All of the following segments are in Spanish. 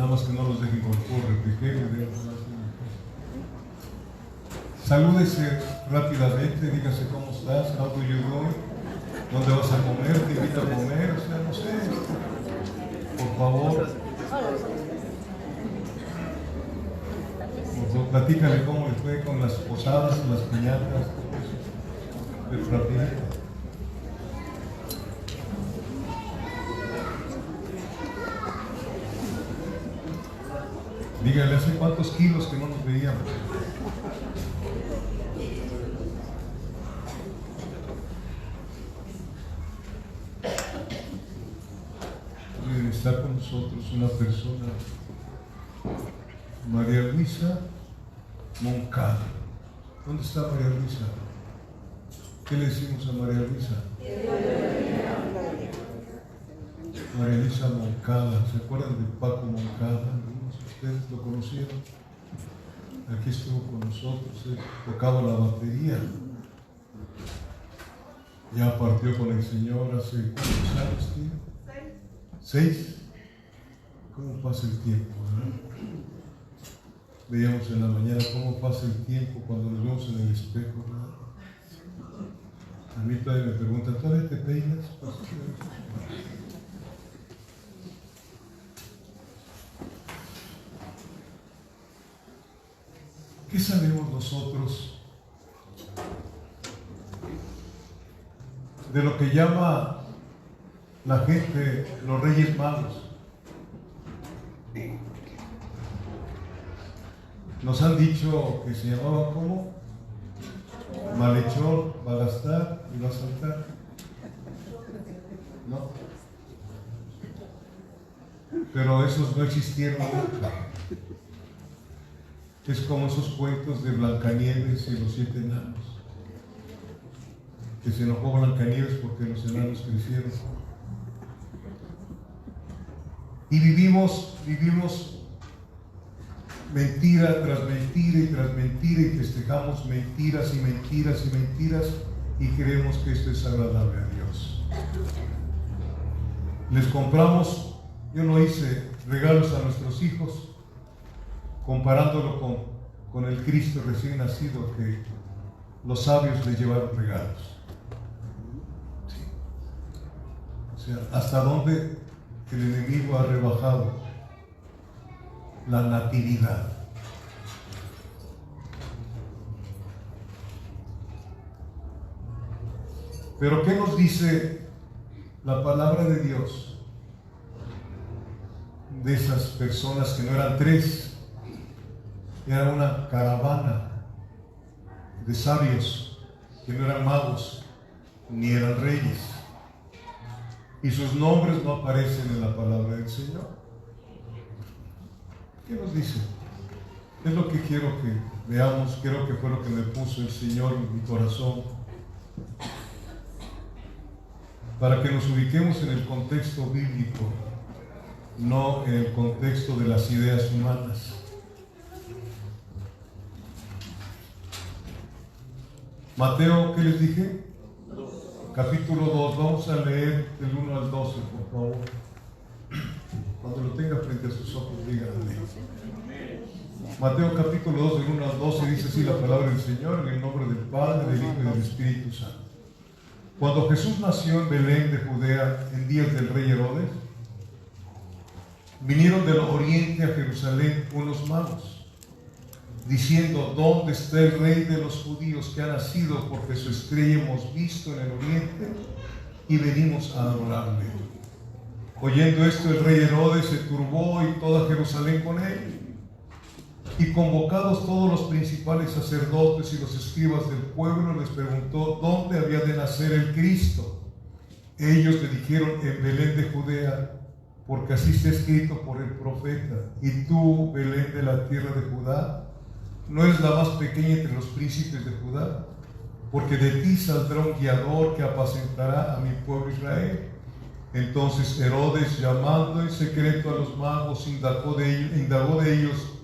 Nada más que no los dejen con puro refrigerio. Salúdese rápidamente, dígase cómo estás, how do you do, dónde vas a comer, te invito a comer, o sea, no sé, por favor. Platícale cómo le fue con las posadas, las piñatas, todo eso, rapidito. Dígale, ¿hace cuántos kilos que no nos veíamos? Está con nosotros una persona, María Luisa Moncada. ¿Dónde está María Luisa? ¿Qué le decimos a María Luisa? María Luisa Moncada. ¿Se acuerdan de Paco Moncada? Algunos de ustedes lo conocieron. Aquí estuvo con nosotros, tocaba la batería. Ya partió con el Señor hace ¿cuántos años tiene? 6. ¿Cómo pasa el tiempo? ¿Verdad? Veíamos en la mañana cómo pasa el tiempo cuando nos vemos en el espejo. ¿Verdad? A mí todavía me preguntan, ¿todavía te peinas? ¿Qué sabemos nosotros de lo que llama la gente los Reyes Magos? Nos han dicho que se llamaba ¿cómo? Malhechor, va a gastar y va a saltar. No. Pero esos no existieron nunca. Es como esos cuentos de Blancanieves y los 7 enanos. Que se enojó Blancanieves porque los enanos crecieron. Y vivimos mentira tras mentira y tras mentira y festejamos mentiras y mentiras y mentiras y creemos que esto es agradable a Dios. Les compramos, yo no hice regalos a nuestros hijos comparándolo con el Cristo recién nacido que los sabios le llevaron regalos. Sí. O sea, hasta dónde el enemigo ha rebajado la natividad. Pero ¿qué nos dice la palabra de Dios de esas personas que no eran 3, era una caravana de sabios que no eran magos ni eran reyes? Y sus nombres no aparecen en la palabra del Señor. ¿Qué nos dice? Es lo que quiero que veamos, creo que fue lo que me puso el Señor en mi corazón, para que nos ubiquemos en el contexto bíblico, no en el contexto de las ideas humanas. Mateo, ¿qué les dije? Capítulo 2, vamos a leer del 1 al 12, por favor. Cuando lo tenga frente a sus ojos, díganme. Mateo capítulo 2, del 1 al 12, dice así la palabra del Señor, en el nombre del Padre, del Hijo y del Espíritu Santo. Cuando Jesús nació en Belén de Judea, en días del rey Herodes, vinieron del oriente a Jerusalén unos magos, diciendo: ¿dónde está el rey de los judíos que ha nacido? Porque su estrella hemos visto en el oriente y venimos a adorarle. Oyendo esto, el rey Herodes se turbó y toda Jerusalén con él. Y convocados todos los principales sacerdotes y los escribas del pueblo, les preguntó dónde había de nacer el Cristo. Ellos le dijeron: en Belén de Judea, porque así está escrito por el profeta. Y tú, Belén de la tierra de Judá, no es la más pequeña entre los príncipes de Judá, porque de ti saldrá un guiador que apacentará a mi pueblo Israel. Entonces Herodes, llamando en secreto a los magos, indagó de ellos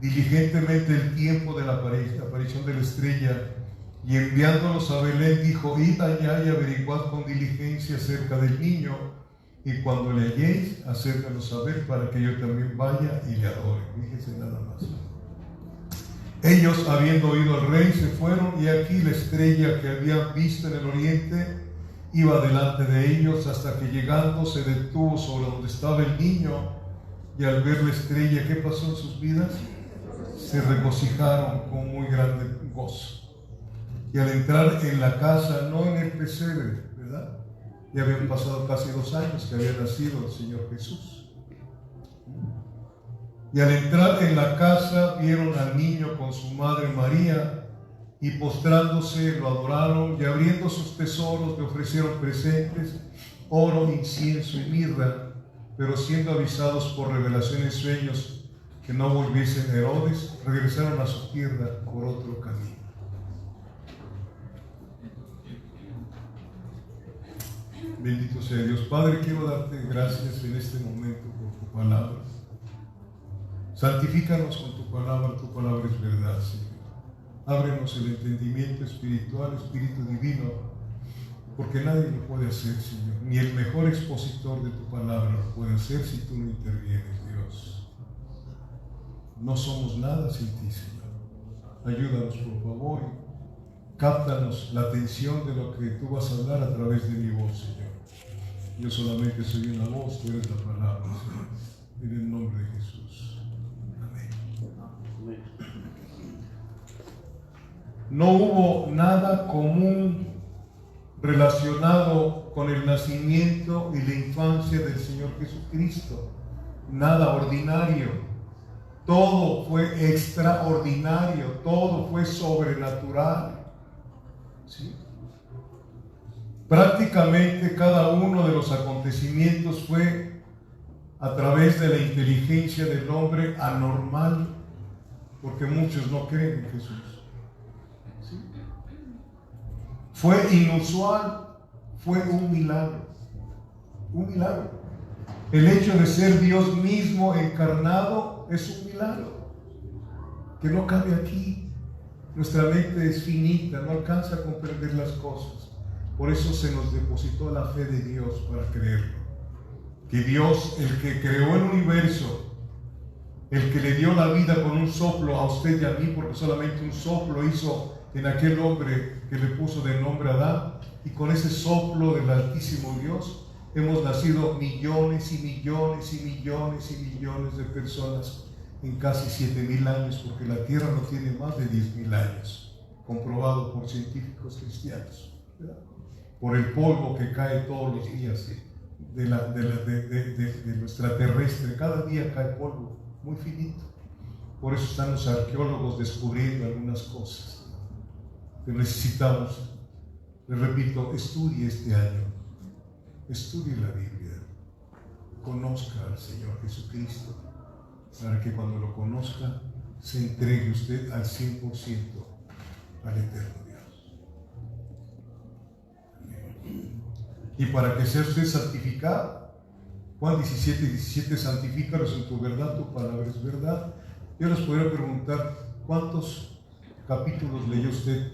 diligentemente el tiempo de la aparición de la estrella, y enviándolos a Belén dijo: id allá y averiguad con diligencia acerca del niño, y cuando le halléis, hacedmelo saber para que yo también vaya y le adore. Fíjense nada más. Ellos, habiendo oído al rey, se fueron, y aquí la estrella que habían visto en el oriente iba delante de ellos, hasta que llegando se detuvo sobre donde estaba el niño, y al ver la estrella, ¿qué pasó en sus vidas? Se regocijaron con muy grande gozo. Y al entrar en la casa, no en el pesebre, ¿verdad? Ya habían pasado casi 2 años que había nacido el Señor Jesús. Y al entrar en la casa, vieron al niño con su madre María, y postrándose lo adoraron, y abriendo sus tesoros le ofrecieron presentes, oro, incienso y mirra. Pero siendo avisados por revelación en sueños que no volviesen a Herodes, regresaron a su tierra por otro camino. Bendito sea Dios. Padre, quiero darte gracias en este momento por tu palabra. Santifícanos con tu palabra es verdad, Señor. Ábrenos el entendimiento espiritual, Espíritu Divino, porque nadie lo puede hacer, Señor. Ni el mejor expositor de tu palabra lo puede hacer si tú no intervienes, Dios. No somos nada sin ti, Señor. Ayúdanos, por favor. Cáptanos la atención de lo que tú vas a hablar a través de mi voz, Señor. Yo solamente soy una voz, tú eres la palabra, Señor. En el nombre de Jesús. Amén. No hubo nada común relacionado con el nacimiento y la infancia del Señor Jesucristo. Nada ordinario. Todo fue extraordinario, todo fue sobrenatural. ¿Sí? Prácticamente cada uno de los acontecimientos fue a través de la inteligencia del hombre anormal, porque muchos no creen en Jesús. ¿Sí? Fue inusual, fue un milagro. Un milagro. El hecho de ser Dios mismo encarnado es un milagro que no cabe aquí. Nuestra mente es finita, no alcanza a comprender las cosas. Por eso se nos depositó la fe de Dios para creerlo. Que Dios, el que creó el universo, el que le dio la vida con un soplo a usted y a mí, porque solamente un soplo hizo en aquel hombre que le puso de nombre Adán, y con ese soplo del Altísimo Dios hemos nacido millones y millones y millones y millones de personas en casi 7,000 años, porque la Tierra no tiene más de 10,000 años, comprobado por científicos cristianos, ¿verdad? Por el polvo que cae todos los días de nuestra terrestre. Cada día cae polvo muy finito. Por eso están los arqueólogos descubriendo algunas cosas que necesitamos. Les repito, estudie este año, estudie la Biblia, conozca al Señor Jesucristo, para que cuando lo conozca se entregue usted al 100% al eterno Dios. Amén. Y para que sea usted santificado, Juan 17:17, santifícalos en tu verdad, tu palabra es verdad. Yo les podría preguntar, ¿cuántos capítulos leyó usted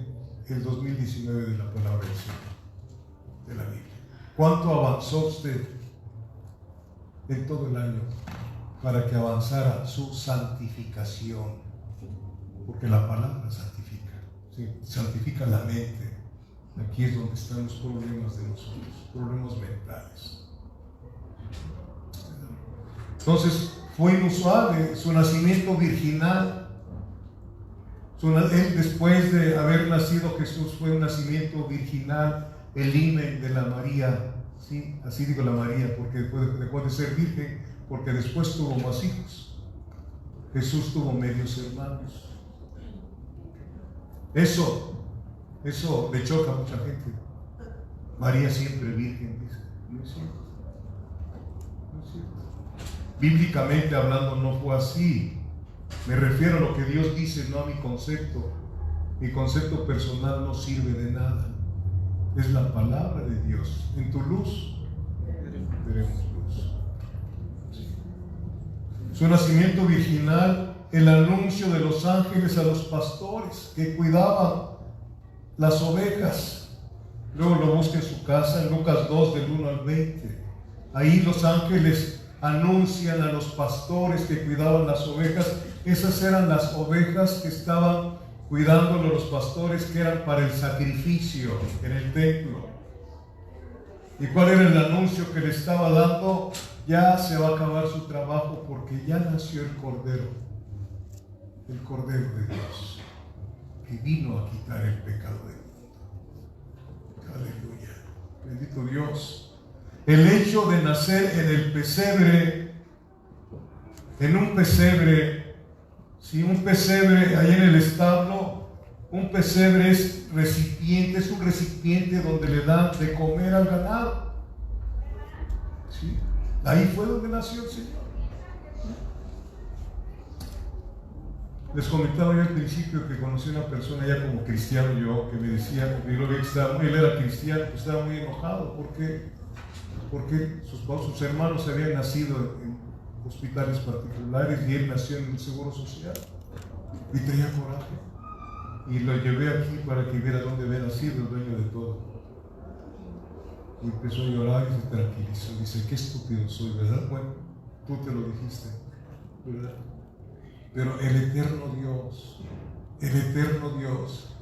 el 2019 de la palabra del Señor, de la Biblia? ¿Cuánto avanzó usted en todo el año para que avanzara su santificación? Porque la palabra santifica, ¿sí? Santifica la mente. Aquí es donde están los problemas de nosotros, problemas mentales. Entonces fue inusual su nacimiento virginal. Él, después de haber nacido Jesús, fue un nacimiento virginal, el himen de la María, ¿sí? Así digo la María, porque dejó de ser virgen, porque después tuvo más hijos. Jesús tuvo medios hermanos. Eso le choca a mucha gente. María siempre virgen, dice. No es cierto. No es cierto. Bíblicamente hablando no fue así. Me refiero a lo que Dios dice, no a mi concepto. Mi concepto personal no sirve de nada. Es la palabra de Dios. En tu luz veremos luz. Sí. Su nacimiento virginal, el anuncio de los ángeles a los pastores que cuidaban las ovejas. Luego lo busca en su casa, en Lucas 2, del 1 al 20. Ahí los ángeles anuncian a los pastores que cuidaban las ovejas. Esas eran las ovejas que estaban cuidándolo los pastores, que eran para el sacrificio en el templo. ¿Y cuál era el anuncio que le estaba dando? Ya se va a acabar su trabajo porque ya nació el Cordero de Dios, que vino a quitar el pecado del mundo. Aleluya, bendito Dios. El hecho de nacer en el pesebre, en un pesebre, si un pesebre ahí en el establo, un pesebre es recipiente, es un recipiente donde le dan de comer al ganado. ¿Sí? Ahí fue donde nació el Señor. Les comentaba yo al principio que conocí a una persona ya como cristiano, yo, que me decía, yo lo vi que él era cristiano, que estaba muy enojado porque sus hermanos habían nacido en hospitales particulares y él nació en un seguro social. Y tenía coraje. Y lo llevé aquí para que viera dónde había nacido el dueño de todo. Y empezó a llorar y se tranquilizó. Dice, qué estúpido soy, ¿verdad? Bueno, tú te lo dijiste, ¿verdad? Pero el eterno Dios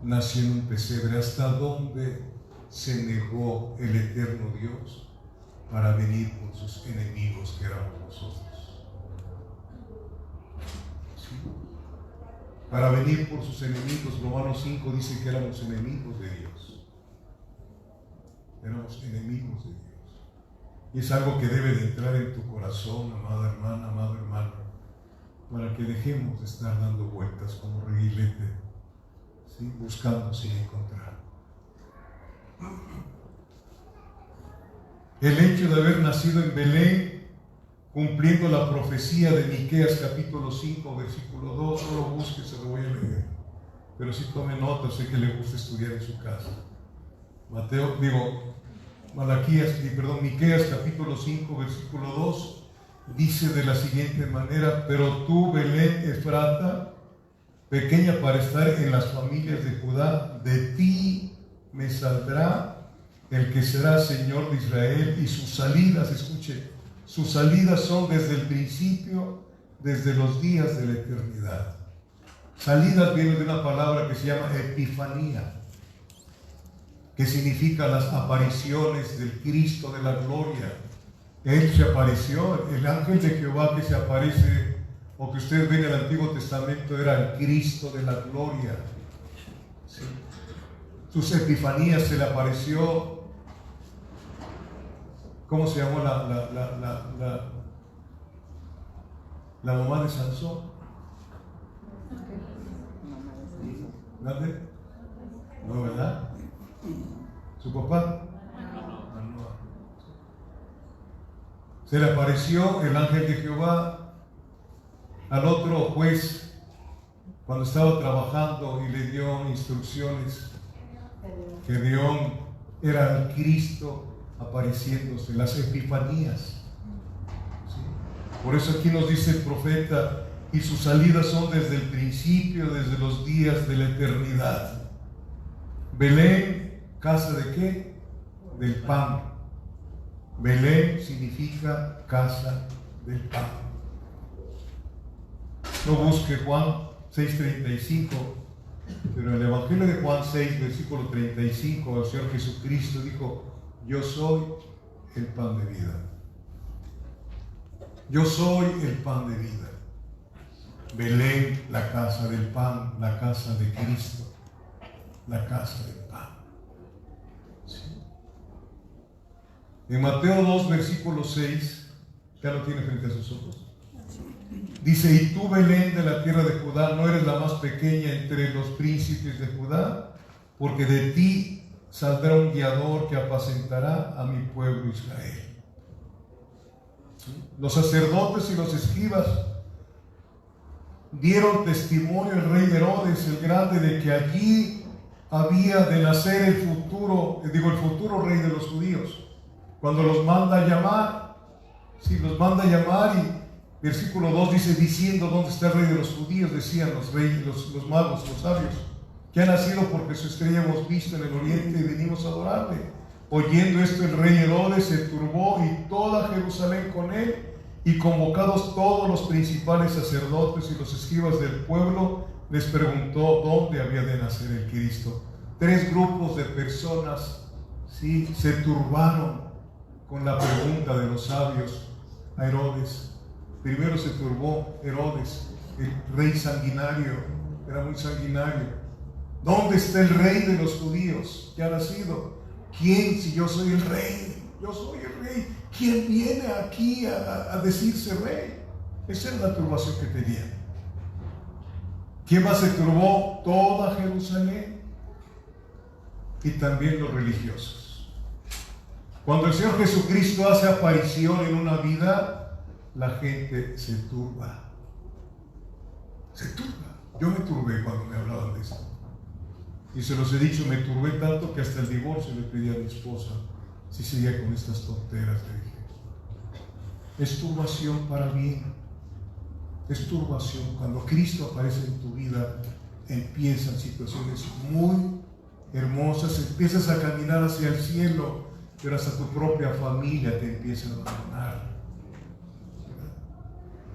nació en un pesebre. ¿Hasta dónde se negó el eterno Dios para venir por sus enemigos que éramos nosotros? ¿Sí? Para venir por sus enemigos. Romanos 5 dice que éramos enemigos de Dios. Éramos enemigos de Dios. Y es algo que debe de entrar en tu corazón, amada hermana, amado hermano, para que dejemos de estar dando vueltas como reguilete, ¿sí? Buscando sin encontrar. El hecho de haber nacido en Belén, cumpliendo la profecía de Miqueas capítulo 5 versículo 2, no lo busque, se lo voy a leer, pero sí tome nota, sé que le gusta estudiar en su casa. Miqueas capítulo 5 versículo 2 dice de la siguiente manera: pero tú, Belén Efrata, pequeña para estar en las familias de Judá, de ti me saldrá el que será Señor de Israel, y sus salidas, escuche, sus salidas son desde el principio, desde los días de la eternidad. Salidas viene de una palabra que se llama epifanía, que significa las apariciones del Cristo de la gloria. Él se apareció, el ángel de Jehová que se aparece, o que ustedes ven en el Antiguo Testamento, era el Cristo de la gloria. ¿Sí? Sus epifanías se le apareció. ¿Cómo se llamó la mamá de Sansón? ¿Dónde? No, ¿verdad? ¿Su papá? No. Se le apareció el ángel de Jehová al otro juez cuando estaba trabajando y le dio instrucciones. Gedeón era el Cristo apareciéndose, las epifanías. ¿Sí? Por eso aquí nos dice el profeta, y sus salidas son desde el principio, desde los días de la eternidad. Belén, casa de qué? Del pan. Belén significa casa del pan. No busque Juan 6:35, pero en el Evangelio de Juan 6, versículo 35, el Señor Jesucristo dijo: yo soy el pan de vida. Yo soy el pan de vida. Belén, la casa del pan, la casa de Cristo, la casa del pan. ¿Sí? En Mateo 2, versículo 6, ya lo tiene frente a sus ojos. Dice: y tú, Belén, de la tierra de Judá, no eres la más pequeña entre los príncipes de Judá, porque de ti saldrá un guiador que apacentará a mi pueblo Israel. Los sacerdotes y los escribas dieron testimonio al rey Herodes el Grande de que allí había de nacer el futuro rey de los judíos. Cuando los manda a llamar, y versículo 2 dice: diciendo dónde está el rey de los judíos, decían los reyes, los magos, los sabios, que ha nacido porque su estrella hemos visto en el oriente y venimos a adorarle. Oyendo esto, el rey Herodes se turbó y toda Jerusalén con él, y convocados todos los principales sacerdotes y los escribas del pueblo, les preguntó dónde había de nacer el Cristo. 3 grupos de personas, ¿sí?, se turbaron con la pregunta de los sabios a Herodes. Primero se turbó Herodes, el rey sanguinario, era muy sanguinario. ¿Dónde está el rey de los judíos que ha nacido? ¿Quién, si yo soy el rey? Yo soy el rey. ¿Quién viene aquí a decirse rey? Esa era la turbación que tenía. ¿Quién más se turbó? Toda Jerusalén y también los religiosos. Cuando el Señor Jesucristo hace aparición en una vida, la gente se turba. Se turba. Yo me turbé cuando me hablaban de esto. Y se los he dicho, me turbé tanto que hasta el divorcio le pedí a mi esposa si seguía con estas tonteras. Le dije, es turbación para bien. Es turbación. Cuando Cristo aparece en tu vida, empiezan situaciones muy hermosas, empiezas a caminar hacia el cielo, pero hasta tu propia familia te empieza a abandonar,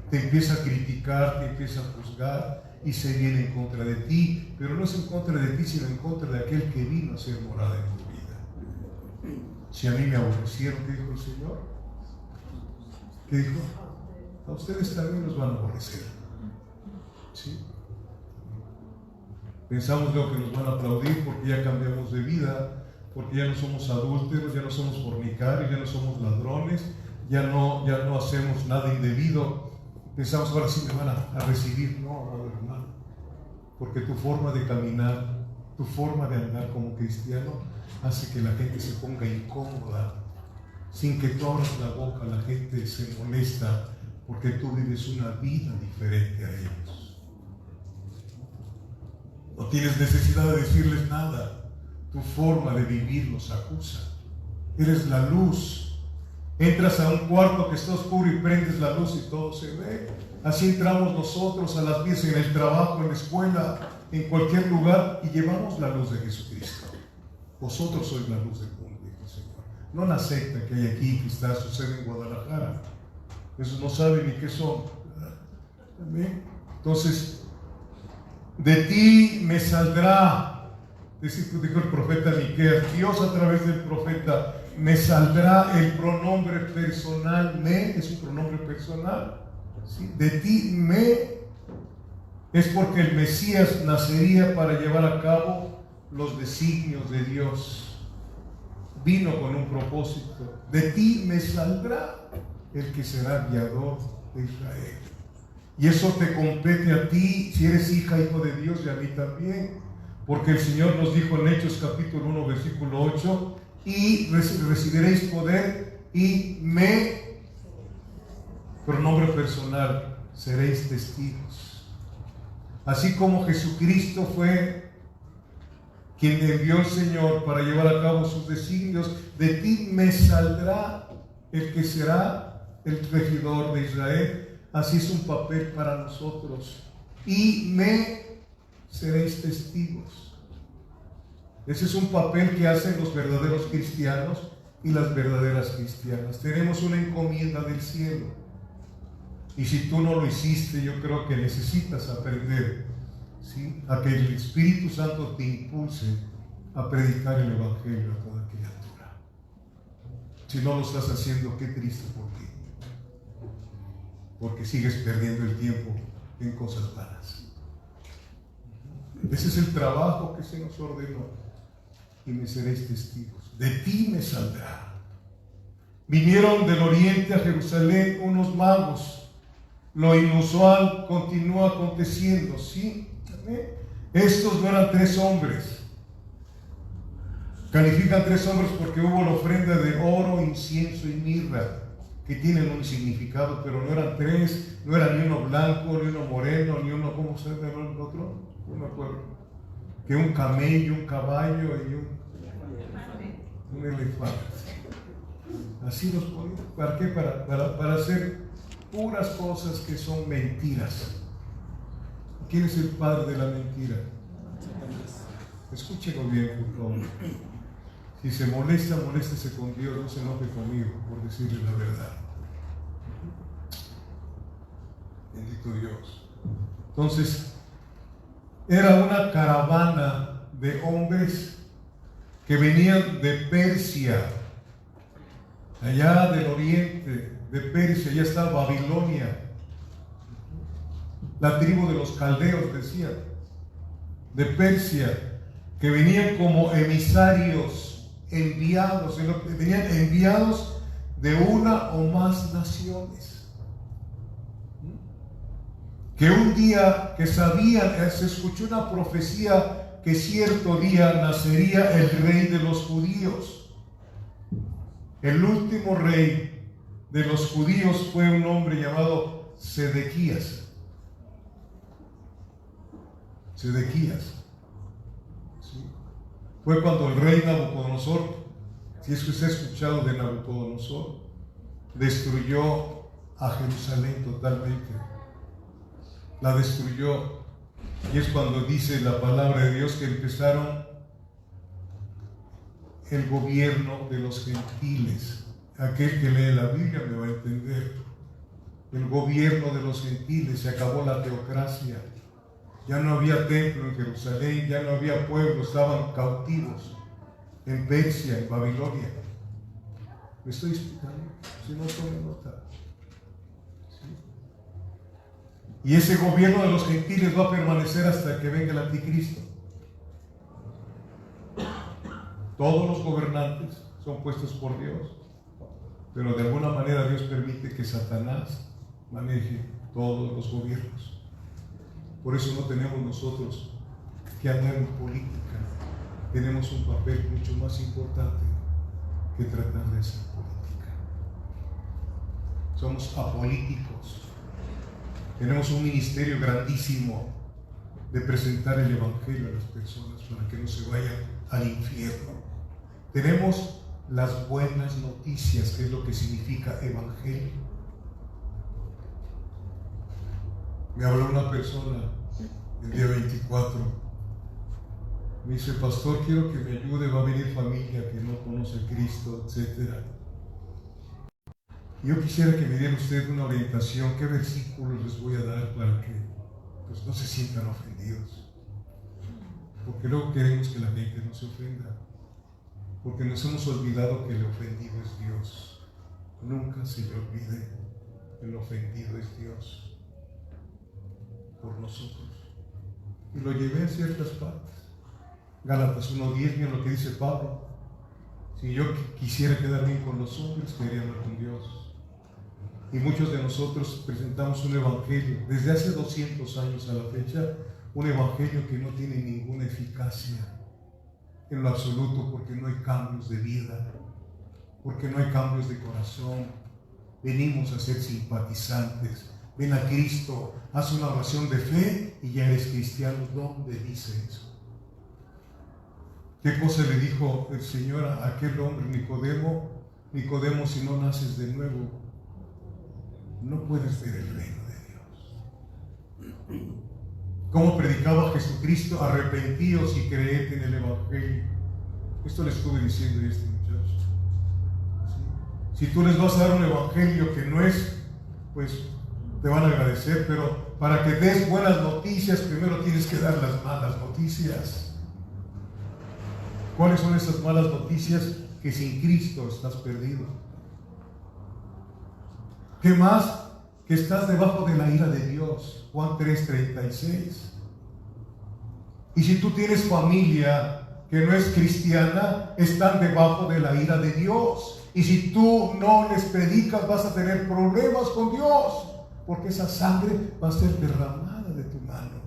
te empieza a criticar, te empieza a juzgar y se viene en contra de ti, pero no es en contra de ti, sino en contra de aquel que vino a ser morada en tu vida. Si a mí me aborrecieron, ¿qué dijo el Señor? ¿Qué dijo? A ustedes también los van a aborrecer. ¿Sí? Pensamos luego que nos van a aplaudir porque ya cambiamos de vida, porque ya no somos adúlteros, ya no somos fornicarios, ya no somos ladrones, ya no hacemos nada indebido. Pensamos, ahora sí me van a recibir. No, hermano, porque tu forma de caminar, tu forma de andar como cristiano hace que la gente se ponga incómoda. Sin que tú abras la boca, la gente se molesta porque tú vives una vida diferente a ellos. No tienes necesidad de decirles nada. Tu forma de vivir los acusa. Eres la luz. Entras a un cuarto que está oscuro y prendes la luz y todo se ve. Así entramos nosotros a las vidas en el trabajo, en la escuela, en cualquier lugar, y llevamos la luz de Jesucristo. Vosotros sois la luz del mundo, dijo el Señor. No la secta que hay aquí, que está sucede en Guadalajara. Esos no saben ni qué son. ¿Amén? Entonces, de ti me saldrá, dijo el profeta Miqueas, Dios a través del profeta, me saldrá. El pronombre personal, me, es un pronombre personal. ¿Sí? De ti me, es porque el Mesías nacería para llevar a cabo los designios de Dios. Vino con un propósito. De ti me saldrá el que será guiador de Israel. Y eso te compete a ti, si eres hija, hijo de Dios, y a mí también. Porque el Señor nos dijo en Hechos capítulo 1, versículo 8, y recibiréis poder y me, pronombre personal, seréis testigos. Así como Jesucristo fue quien envió el Señor para llevar a cabo sus designios, de ti me saldrá el que será el regidor de Israel. Así es un papel para nosotros. Y me seréis testigos. Ese es un papel que hacen los verdaderos cristianos y las verdaderas cristianas. Tenemos una encomienda del cielo. Y si tú no lo hiciste, yo creo que necesitas aprender, ¿sí?, a que el Espíritu Santo te impulse a predicar el Evangelio a toda criatura. Si no lo estás haciendo, qué triste por ti. Porque sigues perdiendo el tiempo en cosas vanas. Ese es el trabajo que se nos ordenó. Y me seréis testigos. De ti me saldrá. Vinieron del oriente a Jerusalén unos magos. Lo inusual continúa aconteciendo, ¿sí? ¿Amén? Estos no eran 3 hombres. Califican 3 hombres porque hubo la ofrenda de oro, incienso y mirra, que tienen un significado, pero no eran 3, no era ni uno blanco, ni uno moreno, ni uno, ¿cómo se llama el otro? No me acuerdo. Que un camello, un caballo y un elefante. Así los ponen. ¿Para qué? Para hacer puras cosas que son mentiras. ¿Quién es el padre de la mentira? Escúchenlo bien, por favor. Si se molesta, moléstese con Dios, no se enoje conmigo por decirle la verdad. Bendito Dios. Entonces, era una caravana de hombres que venían de Persia, allá del oriente de Persia, ya está Babilonia, la tribu de los caldeos, decía, de Persia, que venían como emisarios, enviados, venían enviados de una o más naciones. Que un día que sabían, se escuchó una profecía que cierto día nacería el rey de los judíos. El último rey de los judíos fue un hombre llamado Sedequías. Sedequías. ¿Sí? Fue cuando el rey Nabucodonosor, si es que usted ha escuchado de Nabucodonosor, destruyó a Jerusalén totalmente. La destruyó. Y es cuando dice la palabra de Dios que empezaron el gobierno de los gentiles. Aquel que lee la Biblia me va a entender. El gobierno de los gentiles, se acabó la teocracia. Ya no había templo en Jerusalén, ya no había pueblo, estaban cautivos en Persia, en Babilonia. ¿Me estoy explicando? Si no, tome nota. Y ese gobierno de los gentiles va a permanecer hasta que venga el anticristo. Todos los gobernantes son puestos por Dios, pero de alguna manera Dios permite que Satanás maneje todos los gobiernos. Por eso no tenemos nosotros que andar en política. Tenemos un papel mucho más importante que tratar de hacer política. Somos apolíticos. Tenemos un ministerio grandísimo de presentar el Evangelio a las personas para que no se vayan al infierno. Tenemos las buenas noticias, que es lo que significa Evangelio. Me habló una persona el día 24. Me dice: pastor, quiero que me ayude, va a venir familia que no conoce a Cristo, etc. Yo quisiera que me diera usted una orientación, qué versículos les voy a dar para que pues, no se sientan ofendidos. Porque luego queremos que la gente no se ofenda. Porque nos hemos olvidado que el ofendido es Dios. Nunca se le olvide, el ofendido es Dios por nosotros. Y lo llevé a ciertas partes. Gálatas 1:10, miren lo que dice Pablo. Si yo quisiera quedar bien con los hombres, quería hablar con Dios. Y muchos de nosotros presentamos un evangelio, desde hace 200 años a la fecha, un evangelio que no tiene ninguna eficacia en lo absoluto, porque no hay cambios de vida, porque no hay cambios de corazón. Venimos a ser simpatizantes. Ven a Cristo, haz una oración de fe y ya eres cristiano. ¿Dónde dice eso? ¿Qué cosa le dijo el Señor a aquel hombre, Nicodemo? Nicodemo, si no naces de nuevo, no puedes ver el reino de Dios. ¿Cómo predicaba Jesucristo? Arrepentíos y creed en el Evangelio. Esto le estuve diciendo a este muchacho. ¿Sí? Si tú les vas a dar un Evangelio que no es, pues te van a agradecer, pero para que des buenas noticias, primero tienes que dar las malas noticias. ¿Cuáles son esas malas noticias? Que sin Cristo estás perdido. ¿Qué más? Que estás debajo de la ira de Dios. Juan 3:36. Y si tú tienes familia que no es cristiana, están debajo de la ira de Dios. Y si tú no les predicas, vas a tener problemas con Dios, porque esa sangre va a ser derramada de tu mano.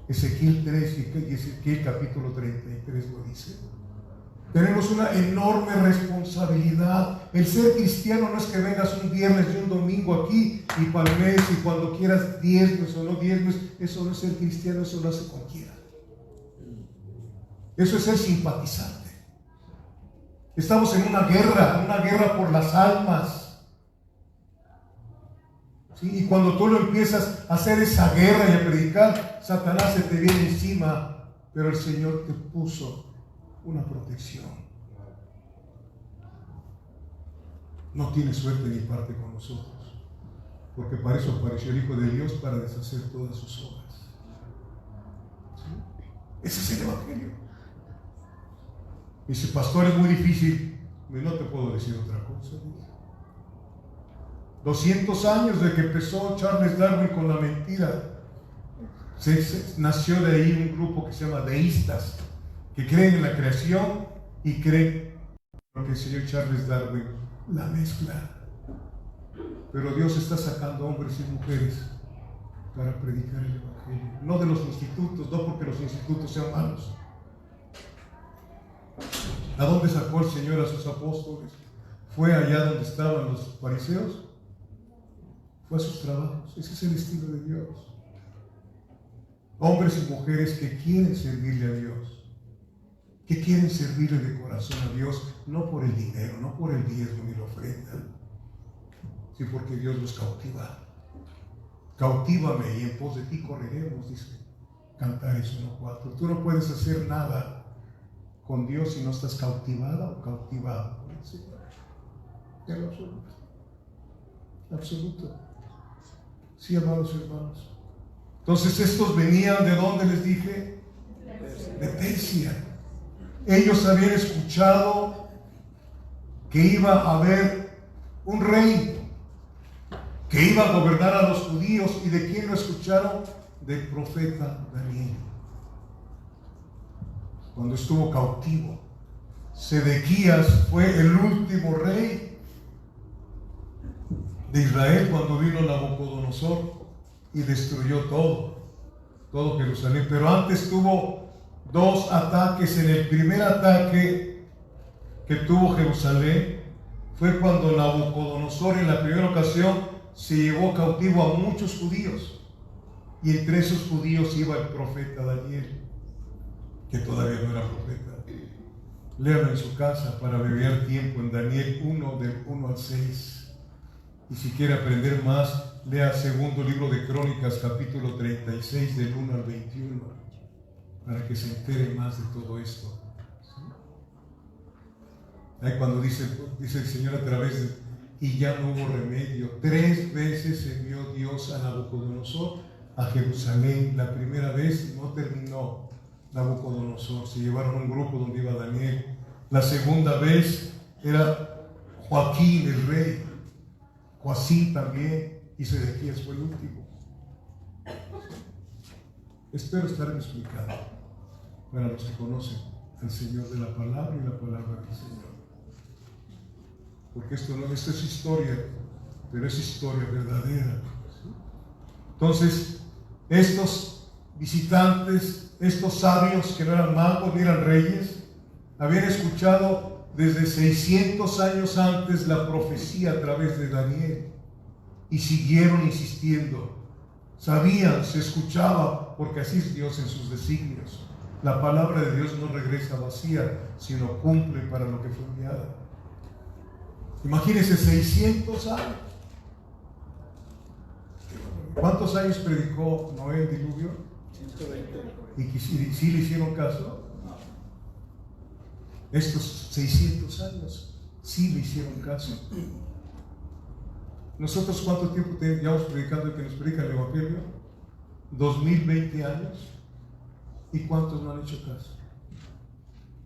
Ezequiel 3 y Ezequiel capítulo 33 lo dice. Tenemos una enorme responsabilidad. El ser cristiano no es que vengas un viernes y un domingo aquí y palmes y cuando quieras diezmes o no diezmes. Eso no es ser cristiano, eso lo hace cualquiera. Eso es ser simpatizante. Estamos en una guerra por las almas. ¿Sí? Y cuando tú lo empiezas a hacer esa guerra y a predicar, Satanás se te viene encima, pero el Señor te puso una protección. no tiene suerte ni parte con nosotros, porque para eso apareció el Hijo de Dios, para deshacer todas sus obras. ¿Sí? Ese es el Evangelio. Dice, pastor, es muy difícil. No te puedo decir otra cosa. 200 años de que empezó Charles Darwin con la mentira. Nació de ahí un grupo que se llama deístas, que creen en la creación y creen en lo que el señor Charles Darwin la mezcla. Pero Dios está sacando hombres y mujeres para predicar el Evangelio. No de los institutos, no porque los institutos sean malos. ¿A dónde sacó el Señor a sus apóstoles? ¿Fue allá donde estaban los fariseos? Fue a sus trabajos. Ese es el estilo de Dios. Hombres y mujeres que quieren servirle a Dios, que quieren servirle de corazón a Dios, no por el dinero, no por el diezmo ni la ofrenda, sino porque Dios los cautiva. Cautivame y en pos de ti correremos, dice Cantares 1:4. Tú no puedes hacer nada con Dios si no estás cautivada o cautivado por el Señor. En lo absoluto. Absoluto. Sí, amados hermanos. Entonces estos venían, ¿de dónde les dije? De Persia. Ellos habían escuchado que iba a haber un rey que iba a gobernar a los judíos. ¿Y de quién lo escucharon? Del profeta Daniel. Cuando estuvo cautivo, Sedequías fue el último rey de Israel cuando vino Nabucodonosor y destruyó todo Jerusalén. Pero antes tuvo dos ataques. En el primer ataque que tuvo Jerusalén fue cuando Nabucodonosor en la primera ocasión se llevó cautivo a muchos judíos, y entre esos judíos iba el profeta Daniel, que todavía no era profeta. Léalo en su casa para abreviar tiempo en Daniel 1, del 1 al 6. Y si quiere aprender más, lea segundo libro de Crónicas, capítulo 36, del 1 al 21, para que se entere más de todo esto. ¿Sí? Ahí cuando dice el Señor a través de, y ya no hubo remedio. 3 veces envió Dios a Nabucodonosor a Jerusalén. La primera vez no terminó Nabucodonosor, se llevaron un grupo donde iba Daniel. La segunda vez era Joaquín el rey, Joacín también, y Sedequías fue el último. Espero estarme explicando para los que conocen al Señor de la palabra y la palabra del Señor. Porque esto es historia, pero es historia verdadera. ¿Sí? Entonces, estos visitantes, estos sabios que no eran magos ni eran reyes, habían escuchado desde 600 años antes la profecía a través de Daniel y siguieron insistiendo. Sabían, se escuchaba, porque así es Dios en sus designios. La palabra de Dios no regresa vacía, sino cumple para lo que fue enviada. Imagínense, 600 años. ¿Cuántos años predicó Noé el diluvio? 120. ¿Y si le hicieron caso? Estos 600 años sí le hicieron caso. Nosotros, ¿cuánto tiempo llevamos predicando el que nos predica el Evangelio? 2020 años. ¿Y cuántos no han hecho caso?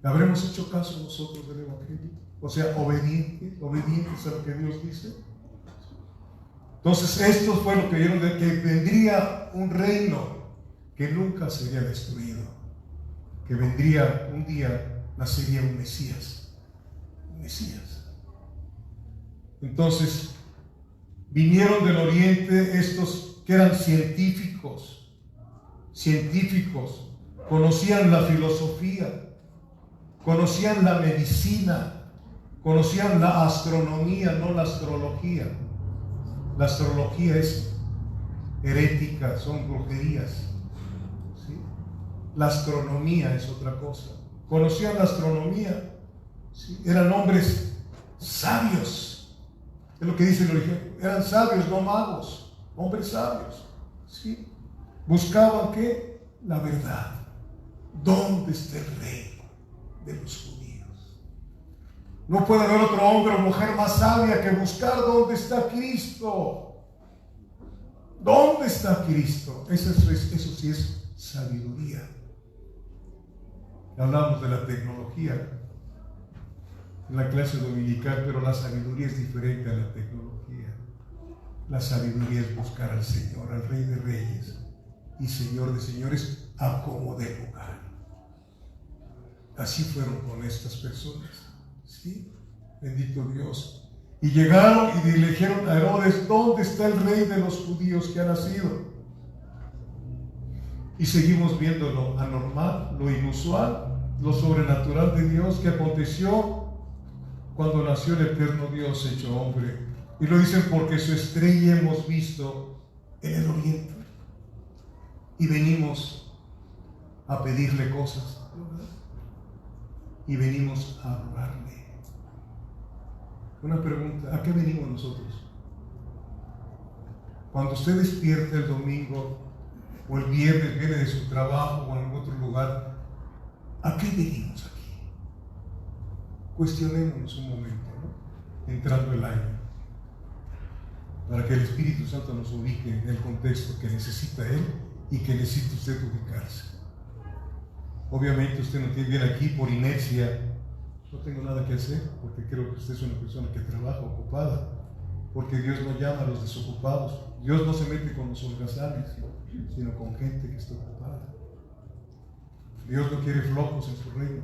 ¿Habremos hecho caso nosotros del Evangelio? O sea, obedientes a lo que Dios dice. Entonces, esto fue lo que vieron, de que vendría un reino que nunca sería destruido, que vendría un día, nacería un Mesías. Un Mesías. Entonces, vinieron del oriente estos que eran científicos, conocían la filosofía, conocían la medicina, conocían la astronomía, no la astrología. La astrología es herética, son brujerías. ¿Sí? La astronomía es otra cosa. Conocían la astronomía, ¿sí? Eran hombres sabios, es lo que dice el origen. Eran sabios, no magos, hombres sabios, ¿sí? Buscaban ¿qué? La verdad. ¿Dónde está el rey de los judíos? No puede haber otro hombre o mujer más sabia que buscar dónde está Cristo. ¿Dónde está Cristo? Eso sí es sabiduría. Hablamos de la tecnología en la clase dominical, pero la sabiduría es diferente a la tecnología. La sabiduría es buscar al Señor, al Rey de Reyes y Señor de Señores, a como dé lugar. Así fueron con estas personas. ¿Sí? Bendito Dios. Y llegaron y le dijeron a Herodes: ¿dónde está el Rey de los judíos que ha nacido? Y seguimos viendo lo anormal, lo inusual, lo sobrenatural de Dios que aconteció cuando nació el eterno Dios hecho hombre. Y lo dicen porque su estrella hemos visto en el oriente. Y venimos a pedirle cosas, ¿verdad? Y venimos a adorarle. Una pregunta: ¿a qué venimos nosotros? Cuando usted despierta el domingo o el viernes, viene de su trabajo o en otro lugar, ¿a qué venimos aquí? Cuestionémonos un momento, ¿no? Entrando el año, para que el Espíritu Santo nos ubique en el contexto que necesita Él y que necesita usted ubicarse. Obviamente usted no viene aquí por inercia. No tengo nada que hacer, porque creo que usted es una persona que trabaja ocupada, porque Dios no llama a los desocupados. Dios no se mete con los holgazanes, sino con gente que está ocupada. Dios no quiere flojos en su reino.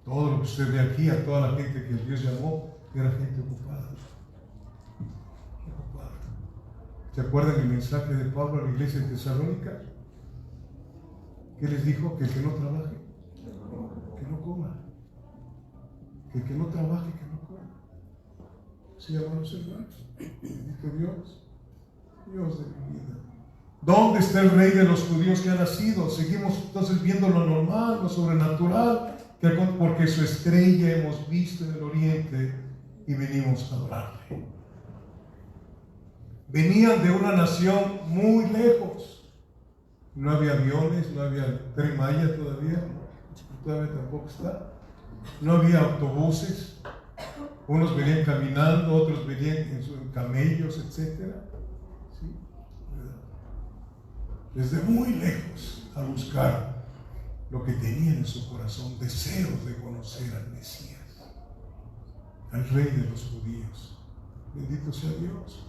Todo lo que usted ve aquí, a toda la gente que Dios llamó, era gente ocupada. ¿Se acuerdan el mensaje de Pablo a la iglesia de Tesalónica? ¿Qué les dijo? Que el que no trabaje, que no coma. Que el que no trabaje, que no coma. ¿Sí, hermanos hermanos? Bendito Dios. Dios de mi vida. ¿Dónde está el Rey de los judíos que ha nacido? Seguimos entonces viendo lo normal, lo sobrenatural, porque su estrella hemos visto en el oriente y venimos a adorarle. Venían de una nación muy lejos. No había aviones, no había Tren Maya todavía tampoco está. No había autobuses. Unos venían caminando, otros venían en camellos, etc. ¿Sí? Desde muy lejos a buscar lo que tenían en su corazón, deseos de conocer al Mesías, al Rey de los judíos. Bendito sea Dios.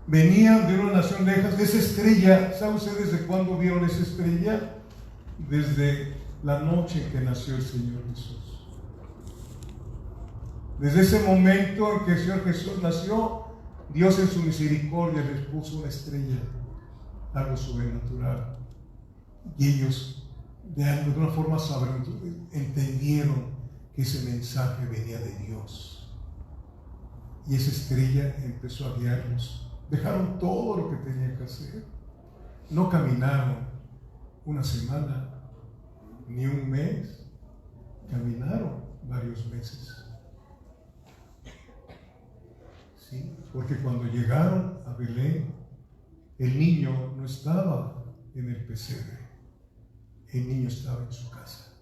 Venían de una nación lejos. Esa estrella, ¿sabe usted desde cuándo vieron esa estrella? Desde la noche en que nació el Señor Jesús. Desde ese momento en que el Señor Jesús nació, Dios en su misericordia les puso una estrella, algo sobrenatural. Y ellos, de una forma sobrenatural, entendieron que ese mensaje venía de Dios. Y esa estrella empezó a guiarlos. Dejaron todo lo que tenían que hacer. No caminaron una semana ni un mes, caminaron varios meses. ¿Sí? Porque cuando llegaron a Belén, el niño no estaba en el pesebre, el niño estaba en su casa.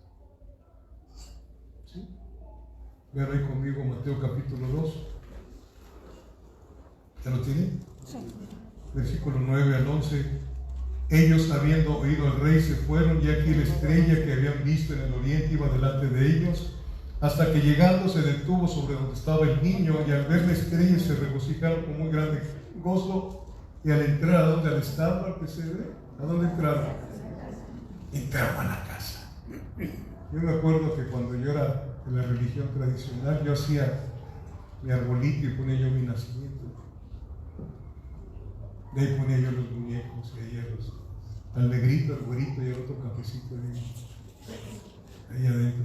¿Sí? Vean ahí conmigo Mateo capítulo 2. ¿Ya lo tienen? Sí. Versículo 9 al 11. Ellos, habiendo oído al rey, se fueron, y aquí la estrella que habían visto en el oriente iba delante de ellos, hasta que llegando se detuvo sobre donde estaba el niño, y al ver la estrella se regocijaron con muy grande gozo. Y al entrar, ¿a dónde estaba el pesebre? ¿A dónde entraron? Entraban a la casa. Yo me acuerdo que cuando yo era de la religión tradicional, yo hacía mi arbolito y ponía yo mi nacimiento. De ahí ponía yo los muñecos, y ahí al negrito, al güerito y al otro cafecito ahí adentro,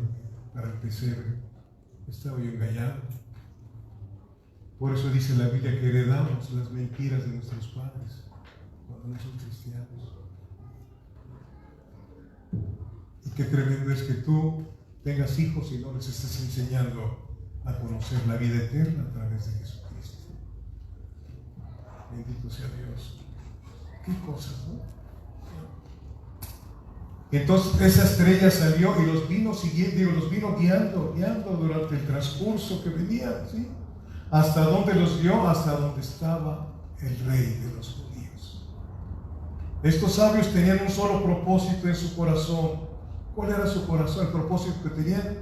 para el pesebre. Estaba yo engallado. Por eso dice la Biblia que heredamos las mentiras de nuestros padres cuando no son cristianos. Y qué tremendo es que tú tengas hijos y no les estés enseñando a conocer la vida eterna a través de Jesucristo. Bendito sea Dios. Qué cosas, ¿no? Entonces esa estrella salió y los vino siguiendo, los vino guiando durante el transcurso que venían, ¿sí? ¿Hasta dónde los guió? Hasta donde estaba el rey de los judíos. Estos sabios tenían un solo propósito en su corazón. ¿Cuál era su corazón? El propósito que tenían.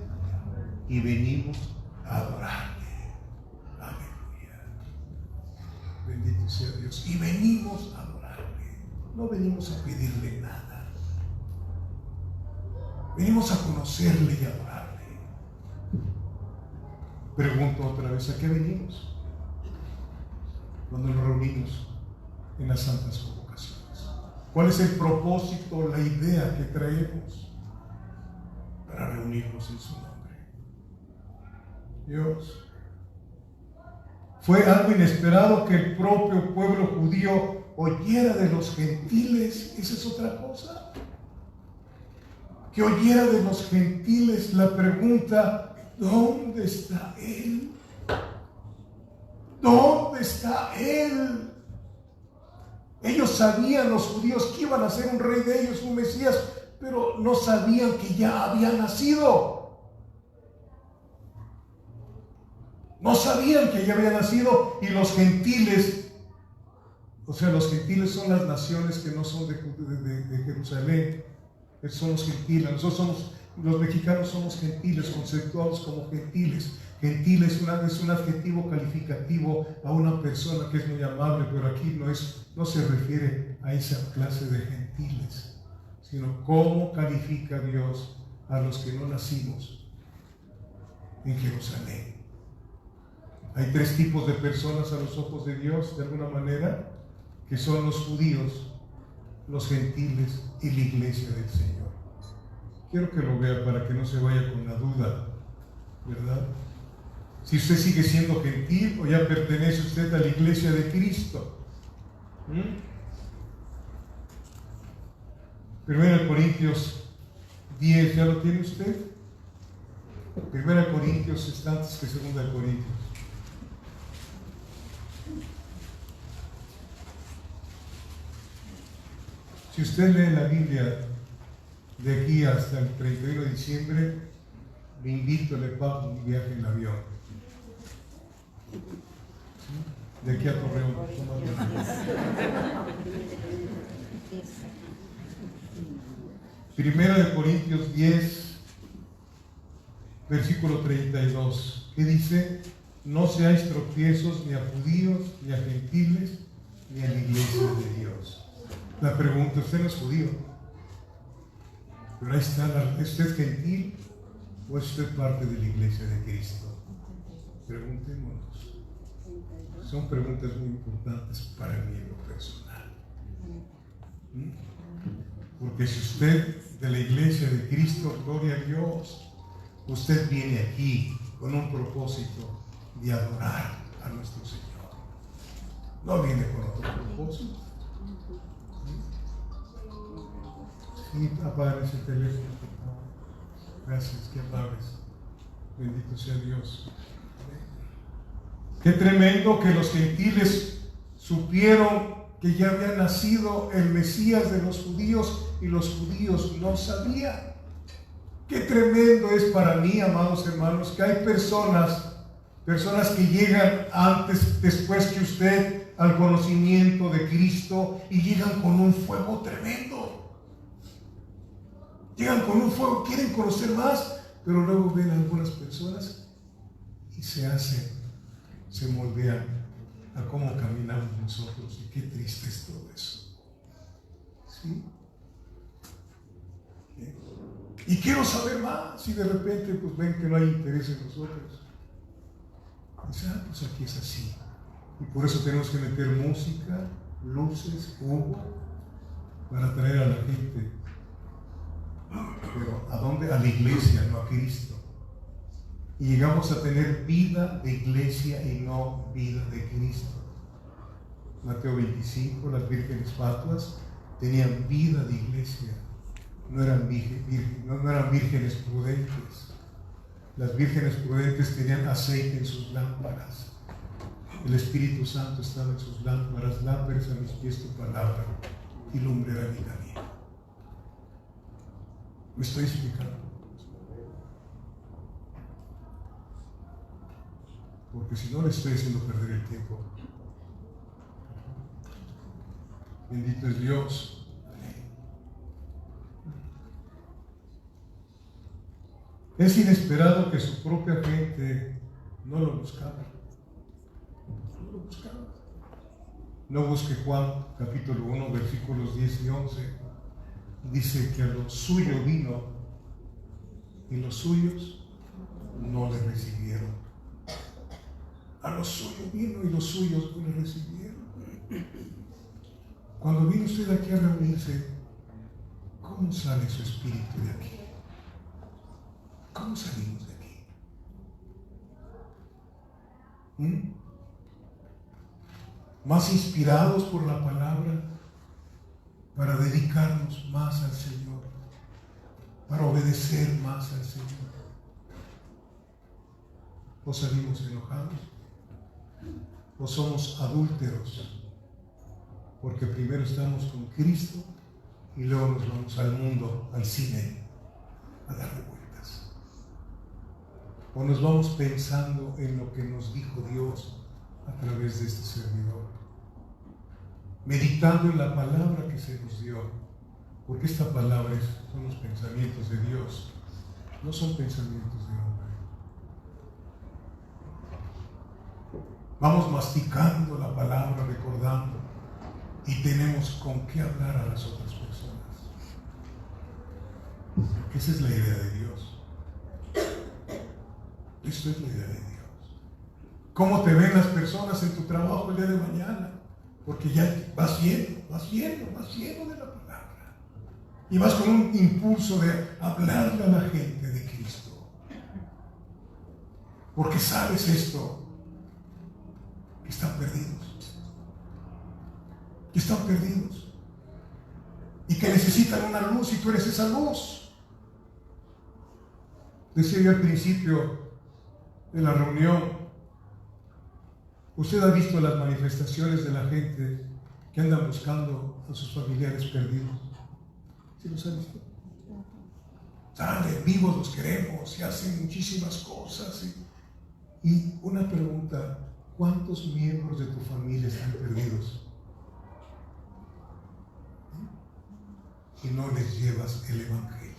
Y venimos a adorarle. Aleluya. Bendito sea Dios. Y venimos a adorarle. No venimos a pedirle nada. Venimos a conocerle y adorarle. Pregunto otra vez, ¿a qué venimos? Cuando nos reunimos en las santas convocaciones. ¿Cuál es el propósito, la idea que traemos para reunirnos en su nombre? Dios. Fue algo inesperado que el propio pueblo judío oyera de los gentiles. Esa es otra cosa. Que oyera de los gentiles la pregunta: ¿dónde está Él? ¿Dónde está Él? Ellos sabían, los judíos, que iban a ser un rey de ellos, un Mesías, pero no sabían que ya había nacido. No sabían que ya había nacido. Y los gentiles, o sea, los gentiles son las naciones que no son de Jerusalén, son los gentiles. Nosotros somos, los mexicanos somos gentiles, conceptuados como gentiles. Gentil es un adjetivo calificativo a una persona que es muy amable, pero aquí no se refiere a esa clase de gentiles, sino cómo califica Dios a los que no nacimos en Jerusalén. Hay tres tipos de personas a los ojos de Dios, de alguna manera, que son los judíos, los gentiles y la iglesia del Señor. Quiero que lo vea para que no se vaya con la duda, ¿verdad? Si usted sigue siendo gentil o ya pertenece usted a la iglesia de Cristo. 1 Corintios 10, ¿ya lo tiene usted? 1 Corintios está antes que 2 Corintios. Si usted lee la Biblia de aquí hasta el 31 de diciembre, le invito, le pago un viaje en avión. De aquí a Torreón. 1 Corintios 10, versículo 32. ¿Qué dice? No seáis tropiezos ni a judíos, ni a gentiles, ni a la iglesia de Dios. La pregunta: usted no es judío, pero ahí está, ¿es usted gentil o es usted parte de la iglesia de Cristo? Preguntémonos. Son preguntas muy importantes para mí en lo personal. Porque si usted de la iglesia de Cristo, gloria a Dios, usted viene aquí con un propósito de adorar a nuestro Señor. No viene con otro propósito. Sí, apaga ese teléfono, por favor. Gracias, que apagues. Bendito sea Dios. Qué tremendo que los gentiles supieron que ya había nacido el Mesías de los judíos y los judíos no sabían. Qué tremendo es para mí, amados hermanos, que hay personas que llegan antes, después que usted, al conocimiento de Cristo, y llegan con un fuego tremendo. Llegan con un fuego, quieren conocer más, pero luego ven a algunas personas y se moldean a cómo caminamos nosotros. Y qué triste es todo eso. ¿Sí? Y quiero saber más, y de repente pues ven que no hay interés en nosotros. Dicen, pues aquí es así. Y por eso tenemos que meter música, luces, humo, para atraer a la gente. Pero ¿a dónde? A la iglesia, no a Cristo. Y llegamos a tener vida de iglesia y no vida de Cristo. Mateo 25, las vírgenes fatuas tenían vida de iglesia, no eran vírgenes prudentes. Las vírgenes prudentes tenían aceite en sus lámparas. El Espíritu Santo estaba en sus lámparas. Lámparas a mis pies tu palabra y lumbrera mi camino. ¿Me estoy explicando? Porque si no le estoy haciendo perder el tiempo. Bendito es Dios. Es inesperado que su propia gente no lo buscaba. No lo buscaba. No busque Juan capítulo 1 versículos 10 y 11. Dice que a lo suyo vino y los suyos no le recibieron. A lo suyo vino y los suyos no le recibieron. Cuando viene usted aquí a reunirse, ¿cómo sale su espíritu de aquí? ¿Cómo salimos de aquí? Más inspirados por la palabra para dedicarnos más al Señor, para obedecer más al Señor. ¿O salimos enojados? ¿O somos adúlteros? Porque primero estamos con Cristo y luego nos vamos al mundo, al cine, a darle vueltas. O nos vamos pensando en lo que nos dijo Dios a través de este servidor, meditando en la palabra que se nos dio, porque esta palabra son los pensamientos de Dios, no son pensamientos de hombre. Vamos masticando la palabra, recordando, y tenemos con qué hablar a las otras personas. Porque esa es la idea de Dios. Esto es la idea de Dios. ¿Cómo te ven las personas en tu trabajo el día de mañana? Porque ya vas lleno de la palabra. Y vas con un impulso de hablarle a la gente de Cristo. Porque sabes esto, que están perdidos. Que están perdidos. Y que necesitan una luz y tú eres esa luz. Decía yo al principio de la reunión, usted ha visto las manifestaciones de la gente que andan buscando a sus familiares perdidos. ¿Sí los ha visto? Salen vivos, los queremos y hacen muchísimas cosas. Y una pregunta, ¿cuántos miembros de tu familia están perdidos? Y no les llevas el Evangelio.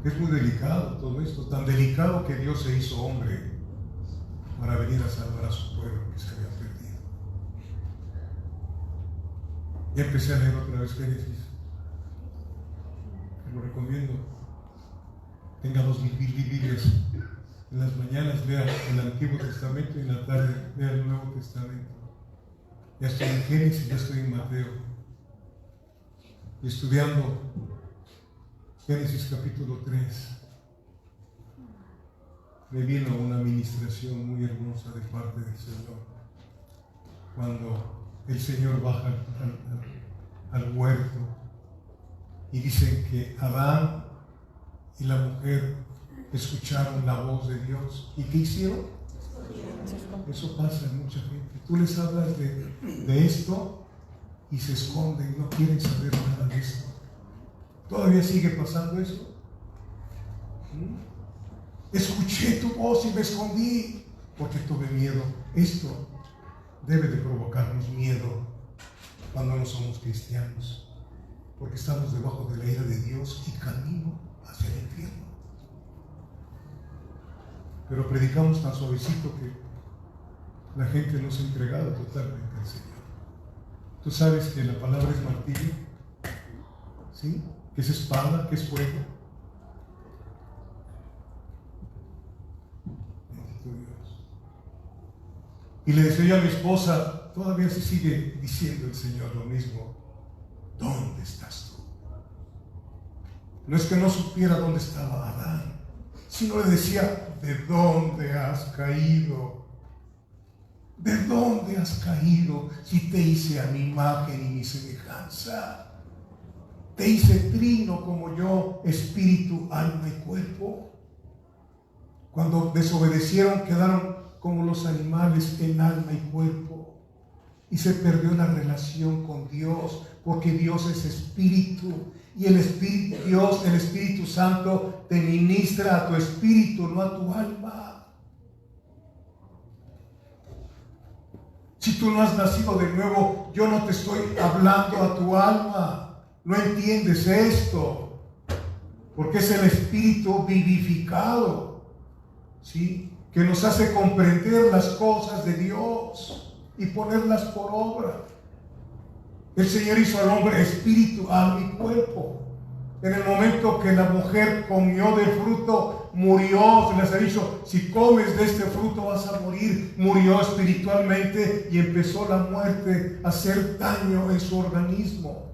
Es muy delicado todo esto, tan delicado que Dios se hizo hombre para venir a salvar a su pueblo que se había perdido. Ya empecé a leer otra vez Génesis. Te lo recomiendo. Tenga 2000 Biblias. En las mañanas lea el Antiguo Testamento y en la tarde lea el Nuevo Testamento. Ya estoy en Génesis, ya estoy en Mateo. Y estudiando Génesis capítulo 3, me vino una ministración muy hermosa de parte del Señor. Cuando el Señor baja al huerto y dicen que Adán y la mujer escucharon la voz de Dios. ¿Y qué hicieron? Eso pasa en mucha gente. Tú les hablas de esto y se esconden, no quieren saber nada de esto. ¿Todavía sigue pasando eso? Escuché tu voz y me escondí porque tuve miedo. Esto debe de provocarnos miedo cuando no somos cristianos, porque estamos debajo de la ira de Dios y camino hacia el infierno. Pero predicamos tan suavecito que la gente no se ha entregado totalmente al Señor. Tú sabes que la palabra es martillo, ¿sí? Que es espada, que es fuego. Bendito Dios. Y le decía yo a mi esposa, todavía se sigue diciendo el Señor lo mismo. ¿Dónde estás tú? No es que no supiera dónde estaba Adán, sino le decía, ¿de dónde has caído? ¿De dónde has caído si te hice a mi imagen y mi semejanza? Te hice trino como yo, espíritu, alma y cuerpo. Cuando desobedecieron, quedaron como los animales en alma y cuerpo. Y se perdió la relación con Dios, porque Dios es espíritu. Y el Espíritu, Dios, el Espíritu Santo, te ministra a tu espíritu, no a tu alma. Si tú no has nacido de nuevo, yo no te estoy hablando a tu alma. No entiendes esto, porque es el Espíritu vivificado, ¿sí?, que nos hace comprender las cosas de Dios y ponerlas por obra. El Señor hizo al hombre espíritu, alma y cuerpo. En el momento que la mujer comió del fruto, murió. Se les ha dicho, si comes de este fruto vas a morir. Murió espiritualmente y empezó la muerte a hacer daño en su organismo.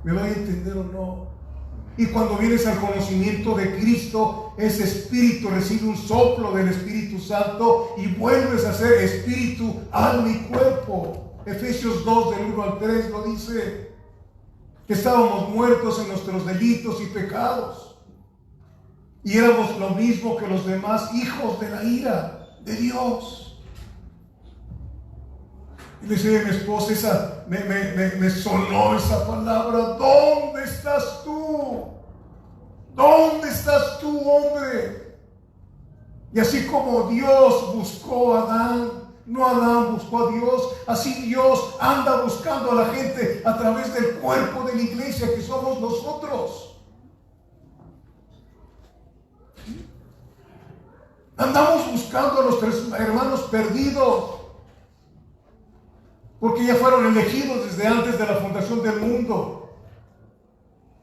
¿Me va a entender o no? Y cuando vienes al conocimiento de Cristo, ese espíritu recibe un soplo del Espíritu Santo y vuelves a ser espíritu, alma y cuerpo. Efesios 2 del 1 al 3 lo dice, que estábamos muertos en nuestros delitos y pecados y éramos lo mismo que los demás, hijos de la ira de Dios. Y le decía a mi esposa, me sonó esa palabra: ¿dónde estás tú? ¿Dónde estás tú, hombre? Y así como Dios buscó a Adán, no Adán buscó a Dios, así Dios anda buscando a la gente a través del cuerpo de la iglesia que somos nosotros. Andamos buscando a nuestros hermanos perdidos, porque ya fueron elegidos desde antes de la fundación del mundo.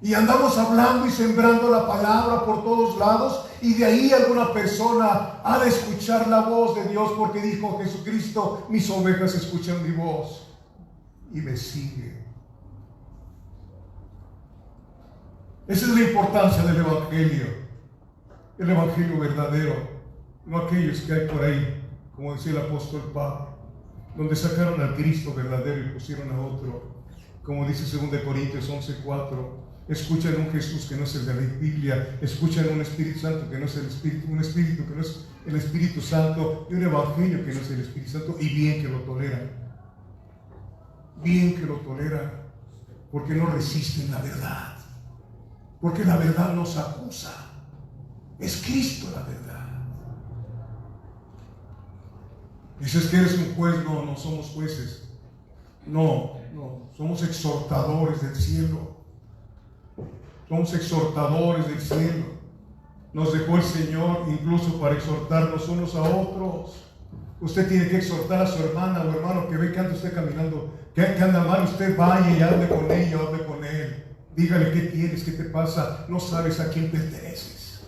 Y andamos hablando y sembrando la palabra por todos lados, y de ahí alguna persona ha de escuchar la voz de Dios, porque dijo Jesucristo: mis ovejas escuchan mi voz y me siguen. Esa es la importancia del Evangelio, el Evangelio verdadero, no aquellos que hay por ahí, como decía el apóstol Pablo, donde sacaron al Cristo verdadero y pusieron a otro, como dice 2 Corintios 11:4. Escuchan un Jesús que no es el de la Biblia, escuchan un Espíritu Santo que no es el Espíritu, un Espíritu que no es el Espíritu Santo, y un Evangelio que no es el Espíritu Santo, y bien que lo toleran, porque no resisten la verdad, porque la verdad nos acusa. Es Cristo la verdad. Dices que eres un juez. No, no somos jueces. No, somos exhortadores del cielo. Somos exhortadores del cielo. Nos dejó el Señor incluso para exhortarnos unos a otros. Usted tiene que exhortar a su hermana o hermano que ve que anda usted caminando, que anda mal. Usted vaya y hable con ella, hable con él. Dígale: ¿qué tienes? ¿Qué te pasa? No sabes a quién perteneces.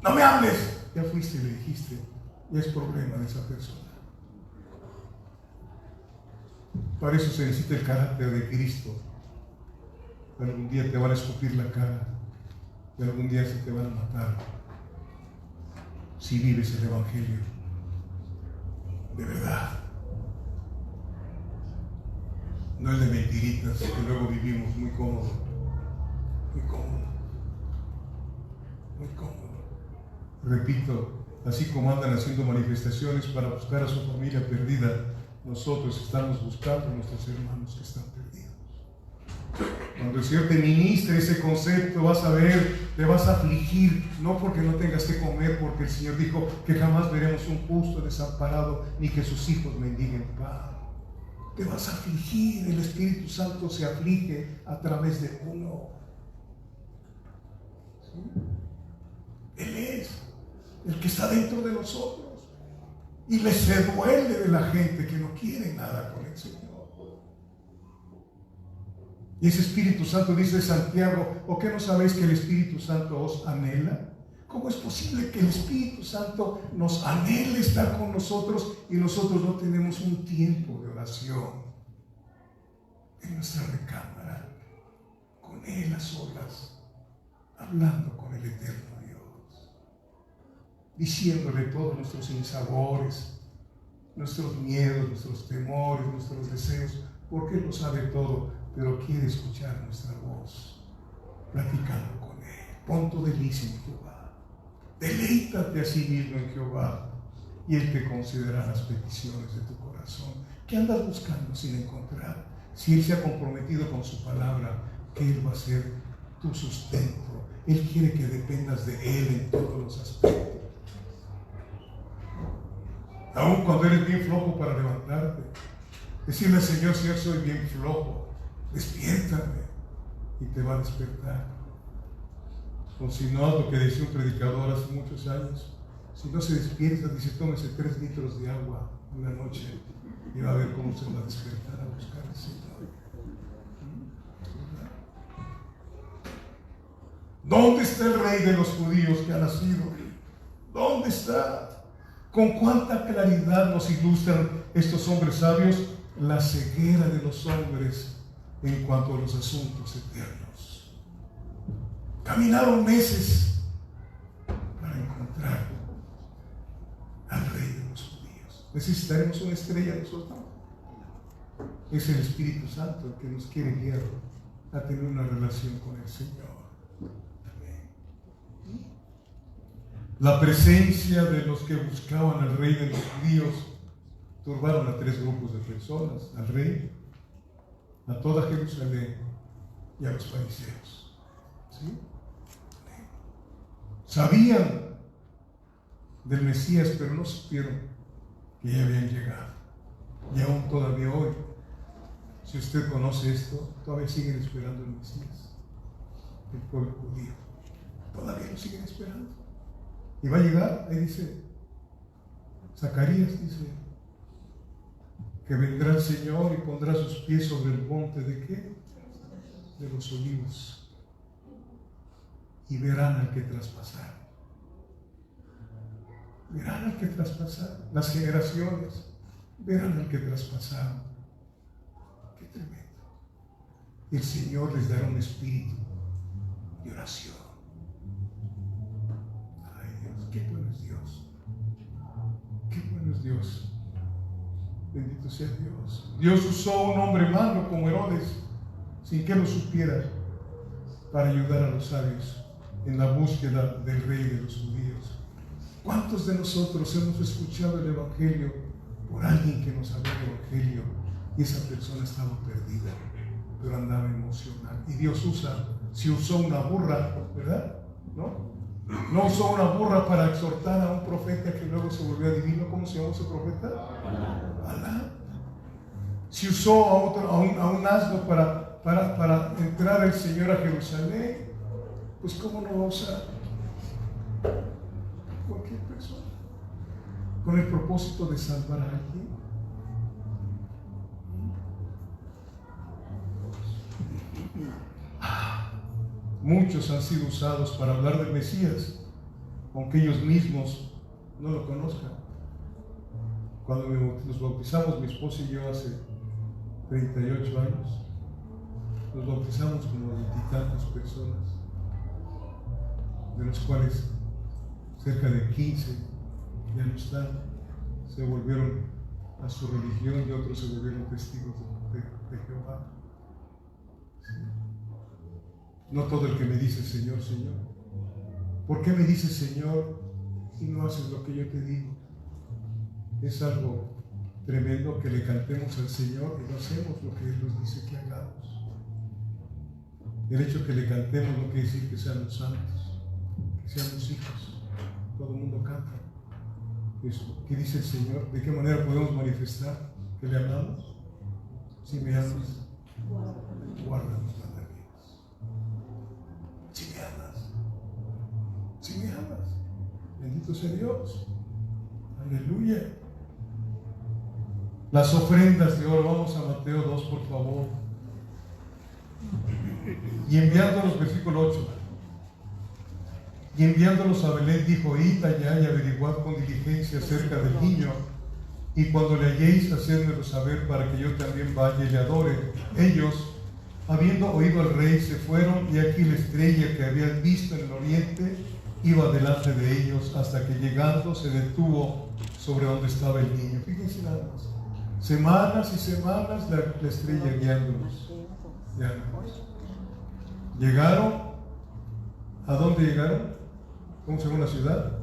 No me hables. Ya fuiste y le dijiste. Y es problema de esa persona. Para eso se necesita el carácter de Cristo. Algún día te van a escupir la cara y algún día se te van a matar si vives el Evangelio de verdad, no el de mentiritas que luego vivimos muy cómodo. Repito, así como andan haciendo manifestaciones para buscar a su familia perdida, nosotros estamos buscando a nuestros hermanos que están perdidos. Cuando el Señor te ministre ese concepto, vas a ver, te vas a afligir, no porque no tengas que comer, porque el Señor dijo que jamás veremos un justo desamparado, ni que sus hijos mendiguen pan. Te vas a afligir, el Espíritu Santo se aflige a través de uno. ¿Sí? Él es el que está dentro de nosotros, y se duele de la gente que no quiere nada con el Señor. Y ese Espíritu Santo, dice Santiago: ¿o qué no sabéis que el Espíritu Santo os anhela? ¿Cómo es posible que el Espíritu Santo nos anhele estar con nosotros y nosotros no tenemos un tiempo de oración en nuestra recámara, con Él a solas, hablando con el eterno Dios, diciéndole todos nuestros sinsabores, nuestros miedos, nuestros temores, nuestros deseos, porque Él lo sabe todo, pero quiere escuchar nuestra voz, platicando con Él? Pon tu delicia en Jehová Deleítate a sí mismo en Jehová y Él te concederá las peticiones de tu corazón. ¿Qué andas buscando sin encontrar? Si Él se ha comprometido con su palabra, que Él va a ser tu sustento. Él quiere que dependas de Él en todos los aspectos. Aún cuando eres bien flojo para levantarte, decirle al Señor, Señor, soy bien flojo, despiértame, y te va a despertar. O si no, lo que decía un predicador hace muchos años, si no se despierta, dice, tómese 3 litros de agua en la noche y va a ver cómo se va a despertar a buscar al Señor. ¿Dónde está el Rey de los judíos que ha nacido? ¿Dónde está? Con cuánta claridad nos ilustran estos hombres sabios la ceguera de los hombres en cuanto a los asuntos eternos. Caminaron meses para encontrar al Rey de los judíos. Necesitaremos una estrella nosotros. Es el Espíritu Santo el que nos quiere guiar a tener una relación con el Señor. La presencia de los que buscaban al Rey de los judíos turbaron a 3 grupos de personas: al rey, a toda Jerusalén y a los fariseos. ¿Sí? Sabían del Mesías, pero no supieron que ya habían llegado. Y aún todavía hoy, si usted conoce esto, todavía siguen esperando el Mesías, el pueblo judío. Todavía lo siguen esperando. Y va a llegar, ahí dice, Zacarías dice, que vendrá el Señor y pondrá sus pies sobre el monte ¿de qué? De los olivos. Y verán al que traspasaron. Verán al que traspasaron. Las generaciones verán al que traspasaron. Qué tremendo. El Señor les dará un espíritu de oración. Qué bueno es Dios. Qué bueno es Dios. Bendito sea Dios. Dios usó un hombre malo como Herodes, sin que lo supiera, para ayudar a los sabios en la búsqueda del Rey de los judíos. ¿Cuántos de nosotros hemos escuchado el Evangelio por alguien que nos habló del Evangelio y esa persona estaba perdida, pero andaba emocional? Y Dios si usó una burra, ¿verdad? No usó una burra para exhortar a un profeta que luego se volvió adivino. ¿Cómo se llamó ese profeta? Balaam. Si usó a un asno para entrar el Señor a Jerusalén, pues ¿cómo no va a usar cualquier persona con el propósito de salvar a alguien? Muchos han sido usados para hablar del Mesías, aunque ellos mismos no lo conozcan. Cuando nos bautizamos, mi esposa y yo, hace 38 años, nos bautizamos como 20 y tantas personas, de los cuales cerca de 15 ya no están, se volvieron a su religión y otros se volvieron testigos de Jehová. ¿Sí? No todo el que me dice Señor, Señor. ¿Por qué me dices Señor y no haces lo que yo te digo? Es algo tremendo que le cantemos al Señor y no hacemos lo que Él nos dice que hagamos. El hecho que le cantemos no quiere decir que seamos santos, que seamos hijos. Todo el mundo canta. ¿Qué dice el Señor? ¿De qué manera podemos manifestar que le amamos? Si me amas, guarda mis mandamientos. Si me amas, si me amas, bendito sea Dios. Aleluya. Las ofrendas de oro, vamos a Mateo 2, por favor. Y enviándolos, versículo 8. Y enviándolos a Belén, dijo: id allá y averiguad con diligencia acerca del niño, y cuando le halléis, hacedmelo saber para que yo también vaya y le adore. Ellos, habiendo oído al rey, se fueron, y aquí la estrella que habían visto en el oriente iba delante de ellos, hasta que llegando se detuvo sobre donde estaba el niño. Fíjense nada más. Semanas y semanas la estrella guiándolos. Llegaron. ¿A dónde llegaron? ¿Cómo se llama la ciudad?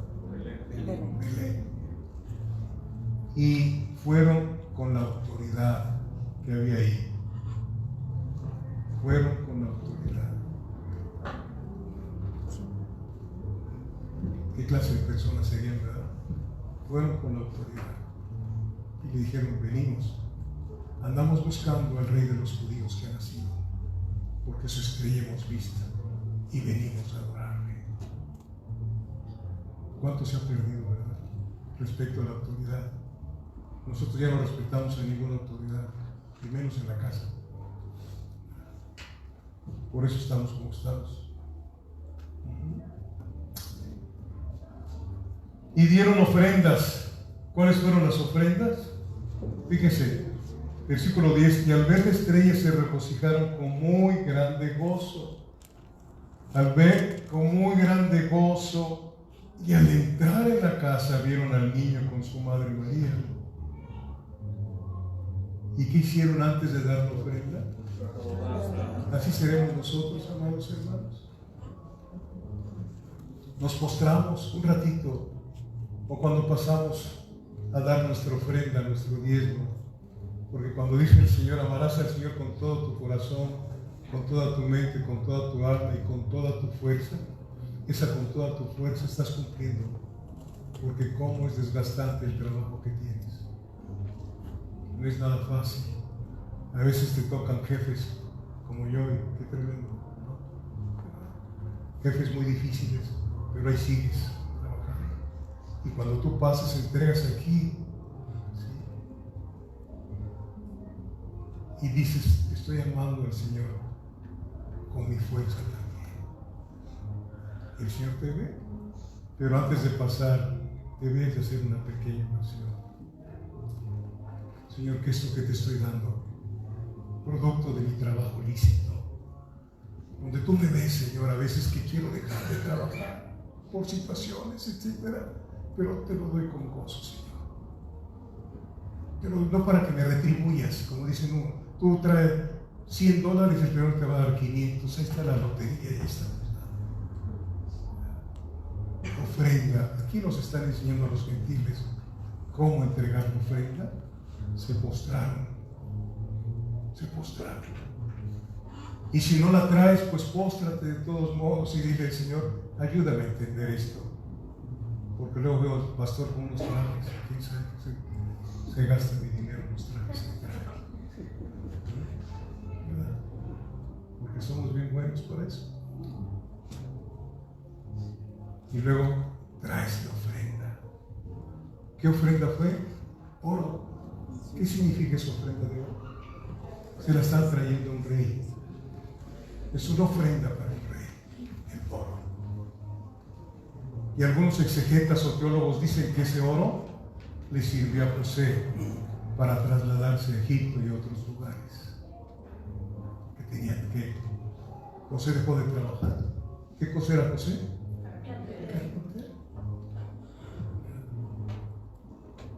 Belén. Y fueron con la autoridad que había ahí. Fueron con la autoridad. ¿Qué clase de personas serían, verdad? Fueron con la autoridad. Y le dijeron, venimos. Andamos buscando al rey de los judíos que ha nacido, porque su estrella hemos visto y venimos a adorarle. ¿Cuánto se ha perdido, verdad? Respecto a la autoridad. Nosotros ya no respetamos a ninguna autoridad, y menos en la casa. Por eso estamos como estamos. Y dieron ofrendas. ¿Cuáles fueron las ofrendas? Fíjense, versículo 10, y al ver la estrella se regocijaron con muy grande gozo. Al ver con muy grande gozo, y al entrar en la casa vieron al niño con su madre María. ¿Y qué hicieron antes de dar la ofrenda? Así seremos nosotros, amados hermanos. Nos postramos un ratito, o cuando pasamos a dar nuestra ofrenda, nuestro diezmo. Porque cuando dice el Señor, amarás al Señor con todo tu corazón, con toda tu mente, con toda tu alma y con toda tu fuerza, esa con toda tu fuerza estás cumpliendo. Porque cómo es desgastante el trabajo que tienes. No es nada fácil. A veces te tocan jefes como yo, y qué tremendo, ¿no? Jefes muy difíciles, pero ahí sigues trabajando. Y cuando tú pasas, entregas aquí, ¿sí? Y dices, estoy amando al Señor con mi fuerza también. El Señor te ve, pero antes de pasar, debes de hacer una pequeña oración. Señor, que esto que te estoy dando, producto de mi trabajo lícito, donde tú me ves, Señor, a veces que quiero dejar de trabajar por situaciones, etcétera, pero te lo doy con gozo, Señor. Pero no para que me retribuyas, como dicen uno, tú traes $100, el Señor te va a dar 500, ahí está la lotería, ahí está. Ofrenda, aquí nos están enseñando a los gentiles cómo entregar la ofrenda. Se postraron. Y si no la traes, pues póstrate de todos modos y dile, Señor, ayúdame a entender esto. Porque luego veo al pastor con unos trajes, quién sabe, se gasta mi dinero en los trajes. ¿Verdad? Porque somos bien buenos para eso. Y luego traes la ofrenda. ¿Qué ofrenda fue? Oro. ¿Qué significa esa ofrenda de oro? Se la están trayendo a un rey. Es una ofrenda para el rey, el oro. Y algunos exegetas o teólogos dicen que ese oro le sirvió a José para trasladarse a Egipto y a otros lugares. José dejó de trabajar. ¿Qué cosa era José?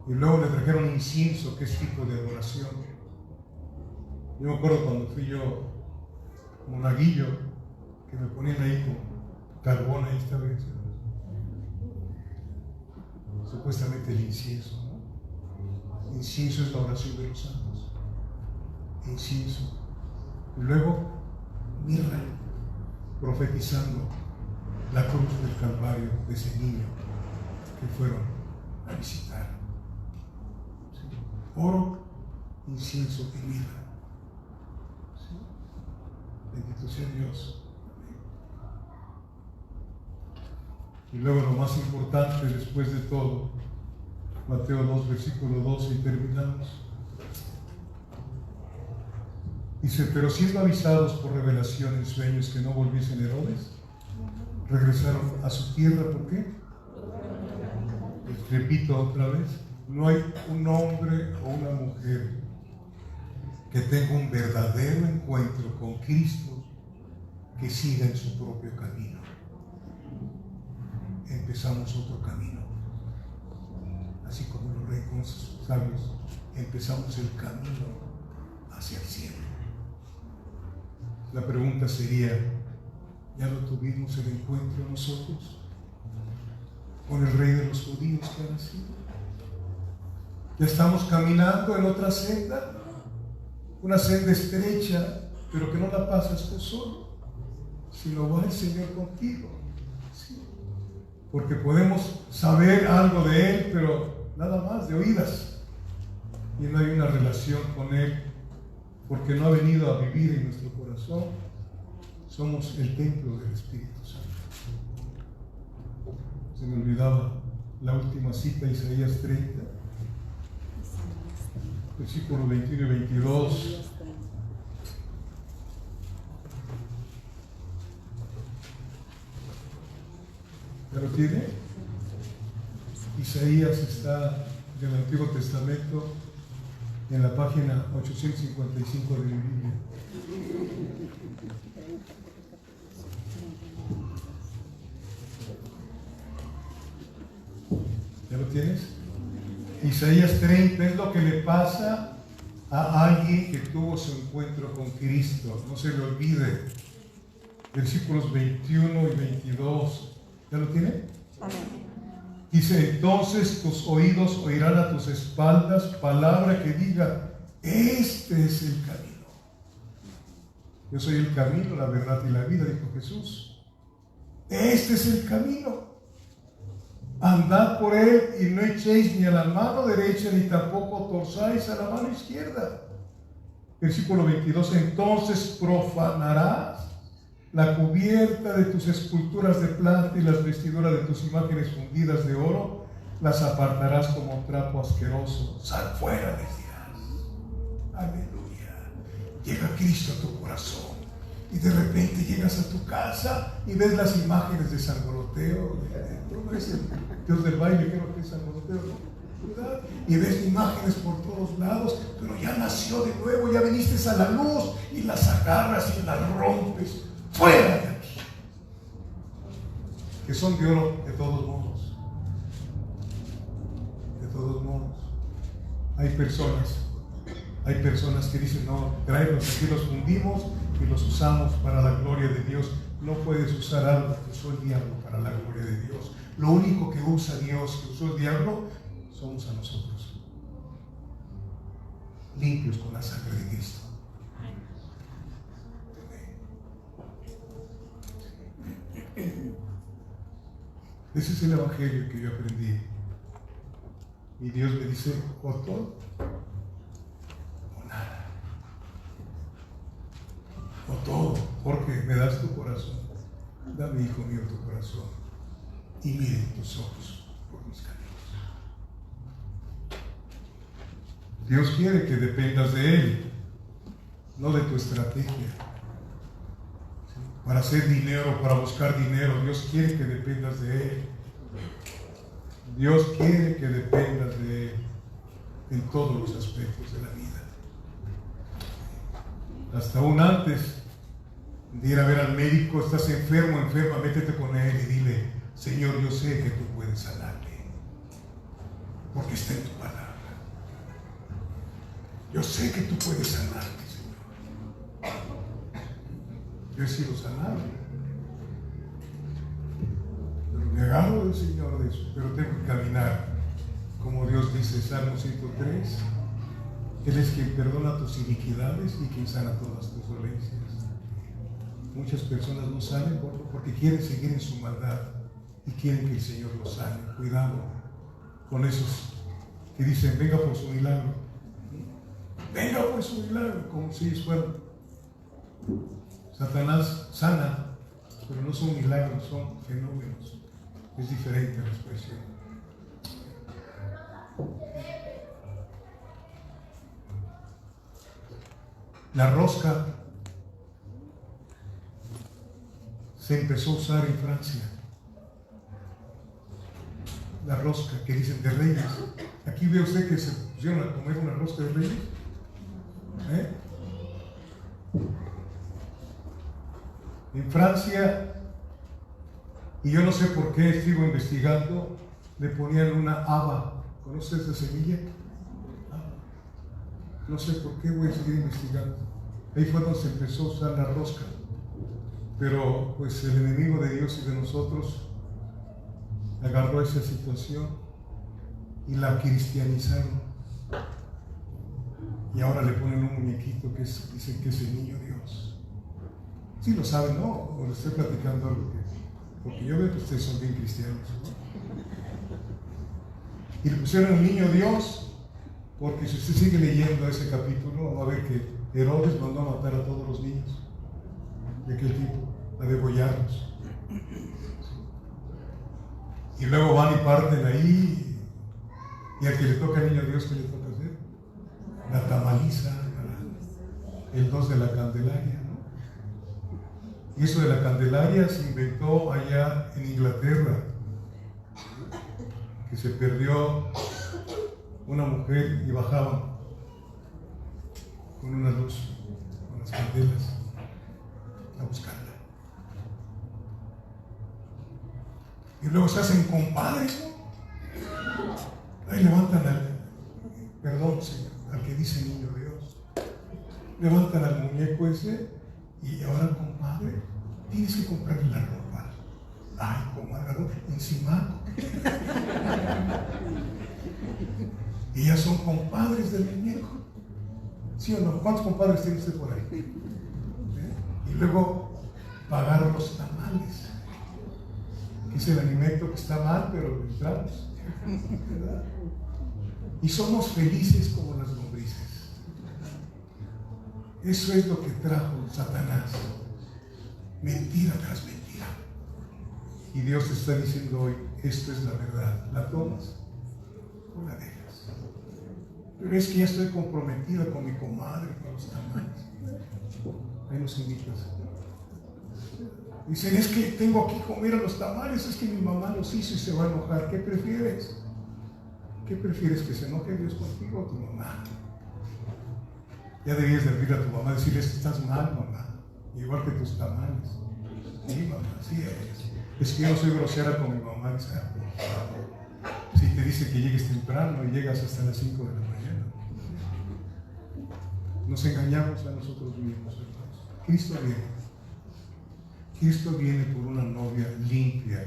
Y luego le trajeron incienso, que es tipo de adoración. Yo me acuerdo cuando fui yo monaguillo, que me ponían ahí con carbón ahí esta vez. Supuestamente el incienso, ¿no? Incienso es la oración de los santos. Incienso. Y luego mirra, profetizando la cruz del Calvario de ese niño que fueron a visitar. ¿Sí? Oro, incienso y mirra. ¿Sí? Bendito sea Dios. Y luego lo más importante después de todo, Mateo 2, versículo 12, y terminamos. Dice, pero siendo avisados por revelación en sueños que no volviesen Herodes, regresaron a su tierra. ¿Por qué? Les repito otra vez, no hay un hombre o una mujer que tenga un verdadero encuentro con Cristo que siga en su propio camino. Empezamos otro camino. Así como los reyes sabios, empezamos el camino hacia el cielo. La pregunta sería, ¿ya lo tuvimos el encuentro nosotros? con el Rey de los judíos que ha nacido. Ya estamos caminando en otra senda, una senda estrecha, pero que no la pasas tú solo, sino va el Señor contigo. ¿Sí? Porque podemos saber algo de Él, pero nada más de oídas, y no hay una relación con Él, porque no ha venido a vivir en nuestro corazón. Somos el templo del Espíritu Santo. Se me olvidaba la última cita, Isaías 30, versículos 21 y 22. ¿Ya lo tiene? Isaías está en el Antiguo Testamento en la página 855 de mi Biblia. ¿Ya lo tienes? Isaías 30 es lo que le pasa a alguien que tuvo su encuentro con Cristo. No se le olvide. Versículos 21 y 22. ¿Ya lo tiene? Amén. Dice: entonces tus oídos oirán a tus espaldas palabra que diga: este es el camino. Yo soy el camino, la verdad y la vida, dijo Jesús. Este es el camino. Andad por él y no echéis ni a la mano derecha ni tampoco torzáis a la mano izquierda. Versículo 22. Entonces profanarás la cubierta de tus esculturas de plata y las vestiduras de tus imágenes fundidas de oro, las apartarás como trapo asqueroso. Sal fuera, les dirás. Aleluya. Llega Cristo a tu corazón y de repente llegas a tu casa y ves las imágenes de sangoloteo. ¿No es el Dios del baile? Creo que es sangoloteo, ¿no? ¿Verdad? Y ves imágenes por todos lados, pero ya nació de nuevo, ya viniste a la luz y las agarras y las rompes. Fuera de aquí. Que son de oro de todos modos. De todos modos. Hay personas que dicen: no, tráelos aquí, los fundimos y los usamos para la gloria de Dios. No puedes usar algo que usó el diablo para la gloria de Dios. Lo único que usa Dios, que usó el diablo, somos a nosotros. Limpios con la sangre de Cristo. Ese es el evangelio que yo aprendí. Y Dios me dice: o todo o nada. O todo, porque me das tu corazón. Dame, hijo mío, tu corazón y miren tus ojos por mis caminos. Dios quiere que dependas de Él, no de tu estrategia. Para hacer dinero, para buscar dinero. Dios quiere que dependas de Él. Dios quiere que dependas de Él en todos los aspectos de la vida. Hasta aún antes de ir a ver al médico, estás enfermo, enferma, métete con Él y dile: Señor, yo sé que tú puedes sanarme, porque está en tu palabra. Yo sé que tú puedes sanarme, Señor. Yo he sido sanado, pero me agarro del Señor de eso, pero tengo que caminar como Dios dice, Salmo 103. Él es quien perdona tus iniquidades y quien sana todas tus dolencias. Muchas personas no salen porque quieren seguir en su maldad y quieren que el Señor los sane. Cuidado con esos que dicen: venga por su milagro, venga por su milagro, como si fueran. Satanás sana, pero no son milagros, son fenómenos. Es diferente la expresión. La rosca se empezó a usar en Francia. La rosca que dicen de reyes. Aquí ve usted que se pusieron a comer una rosca de reyes. En Francia, y yo no sé por qué, estuve investigando, le ponían una haba. ¿Conoce esa semilla? No sé por qué, voy a seguir investigando. Ahí fue donde se empezó a usar la rosca. Pero pues el enemigo de Dios y de nosotros agarró esa situación y la cristianizaron. Y ahora le ponen un muñequito que dicen que es el niño Dios. Sí lo saben, ¿no? O le estoy platicando algo porque yo veo que ustedes son bien cristianos, ¿no? Y le pusieron el niño Dios, porque si usted sigue leyendo ese capítulo, va a ver que Herodes mandó a matar a todos los niños de aquel tiempo, a degollarlos. Y luego van y parten ahí, y al que le toca al niño Dios, ¿qué le toca hacer? La tamaliza, el 2 de la Candelaria, ¿no? Y eso de la Candelaria se inventó allá en Inglaterra, que se perdió una mujer y bajaban con una luz, con las candelas, a buscarla. Y luego se hacen compadres, ¿no? Ahí levantan perdón, Señor, al que dice niño Dios. Levantan al muñeco ese y ahora, compadre, tienes que comprarle la ropa. Ay, comadre, encima. Y ya son compadres del muñeco. ¿Sí o no? ¿Cuántos compadres tiene usted por ahí? Y luego pagar los tamales, que es el alimento que está mal, pero lo entramos, ¿verdad? Y somos felices como las lombrices. Eso es lo que trajo Satanás, mentira tras mentira. Y Dios te está diciendo hoy, esto es la verdad. ¿La tomas o la dejas? Pero es que ya estoy comprometida con mi comadre para los tamales. Ahí nos invitas. Dicen, es que tengo que comer a los tamales, es que mi mamá los hizo y se va a enojar. ¿Qué prefieres? ¿Qué prefieres, que se enoje Dios contigo o tu mamá? Ya debías de abrir a tu mamá y decirle, estás mal, mamá, igual que tus tamales. Sí, mamá, sí eres. Es que yo no soy grosera con mi mamá. Dice, si te dice que llegues temprano y llegas hasta las 5 de la mañana. Nos engañamos a nosotros mismos, hermanos. Cristo viene. Cristo viene por una novia limpia,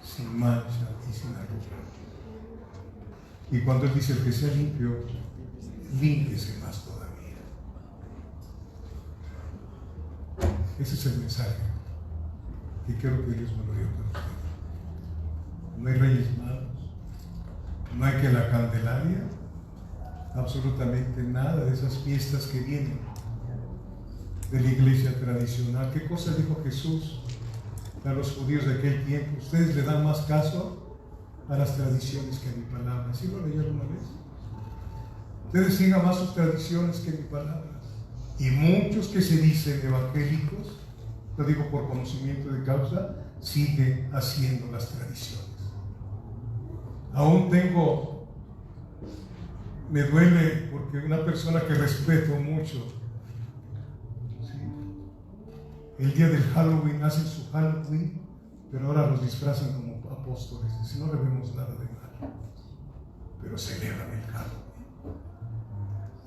sin mancha y sin arruga. Y cuando Él dice el que sea limpio, límpiese más todavía. Ese es el mensaje que quiero que Dios me lo dio para usted. No hay reyes magos, no hay que la Candelaria, absolutamente nada de esas fiestas que vienen de la iglesia tradicional. ¿Qué cosa dijo Jesús a los judíos de aquel tiempo? Ustedes le dan más caso a las tradiciones que a mi palabra. ¿Sí lo leí alguna vez? Ustedes sigan más sus tradiciones que mi palabra. Y muchos que se dicen evangélicos, lo digo por conocimiento de causa, siguen haciendo las tradiciones. Aún me duele porque una persona que respeto mucho, ¿sí? El día del Halloween hacen su Halloween, pero ahora los disfrazan como apóstoles. Si no le vemos nada de malo, pero celebran el Halloween.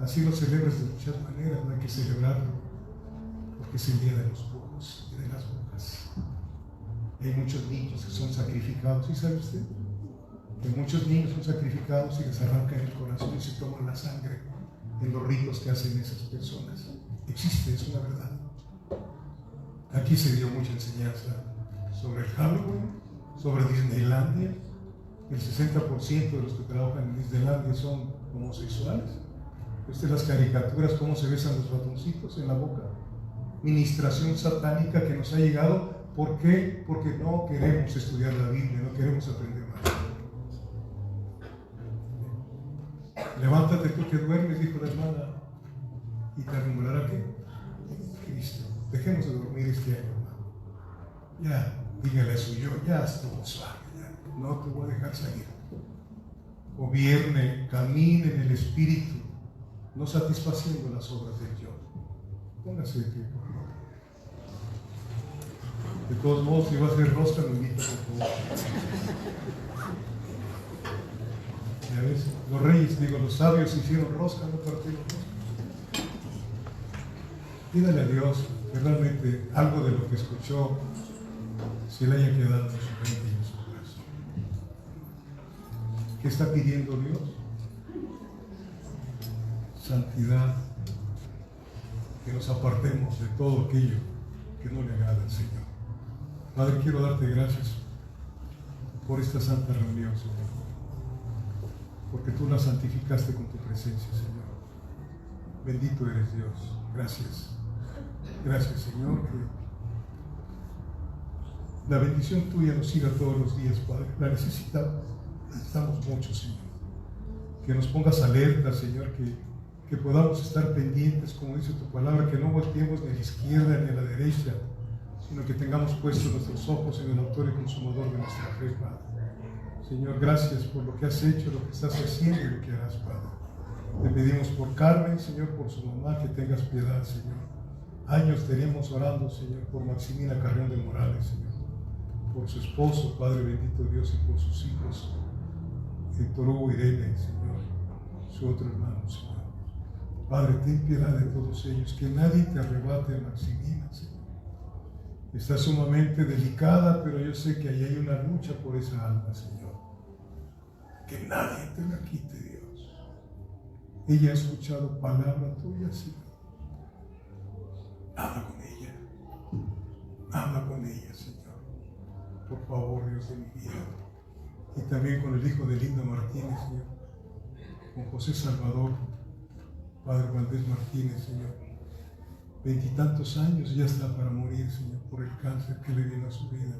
Así lo celebras de muchas maneras, no hay que celebrarlo, porque es el día de los brujos y de las brujas. Hay muchos niños que son sacrificados, ¿sí sabe usted? Que muchos niños son sacrificados y les arrancan el corazón y se toman la sangre en los ritos que hacen esas personas. Existe, es una verdad. Aquí se dio mucha enseñanza sobre el Halloween, sobre Disneylandia. El 60% de los que trabajan en Disneylandia son homosexuales. ¿Viste las caricaturas, cómo se besan los ratoncitos en la boca? Ministración satánica que nos ha llegado. ¿Por qué? Porque no queremos estudiar la Biblia, no queremos aprender más. Levántate tú que duermes, dijo la hermana, y te alumbrará ¿qué? Cristo. Dejemos de dormir este año, hermano. Ya, dígale a su yo, ya estuvo suave, ya, no te voy a dejar salir. Gobierne, camine en el Espíritu, no satisfaciendo las obras del yo. Póngase de pie, por favor. De todos modos, si va a hacer rosca, me invita, por favor. Ya ves, los reyes, los sabios hicieron rosca, no partieron rosca. Pídale a Dios que realmente algo de lo que escuchó se le haya quedado en su mente y en su corazón. ¿Qué está pidiendo Dios? Santidad, que nos apartemos de todo aquello que no le agrada al Señor. Padre, quiero darte gracias por esta santa reunión, Señor, porque tú la santificaste con tu presencia, Señor. Bendito eres Dios. Gracias. Gracias, Señor, que la bendición tuya nos siga todos los días, Padre. La necesitamos mucho, Señor. Que nos pongas alerta, Señor, que podamos estar pendientes, como dice tu palabra, que no volteemos ni a la izquierda ni a la derecha, sino que tengamos puestos nuestros ojos en el autor y consumador de nuestra fe, Padre. Señor, gracias por lo que has hecho, lo que estás haciendo y lo que harás, Padre. Te pedimos por Carmen, Señor, por su mamá, que tengas piedad, Señor. Años tenemos orando, Señor, por Maximina Carrión de Morales, Señor, por su esposo, Padre bendito Dios, y por sus hijos, Héctor Hugo, Irene, Señor, su otro hermano, Señor. Padre, ten piedad de todos ellos, que nadie te arrebate a Maximina, Señor. Está sumamente delicada, pero yo sé que ahí hay una lucha por esa alma, Señor. Que nadie te la quite, Dios. Ella ha escuchado palabra tuya, Señor. Habla con ella. Habla con ella, Señor. Por favor, Dios de mi vida. Y también con el hijo de Linda Martínez, Señor. Con José Salvador, Padre Valdés Martínez, Señor. 20 y tantos años ya está para morir, Señor, por el cáncer que le vino a su vida.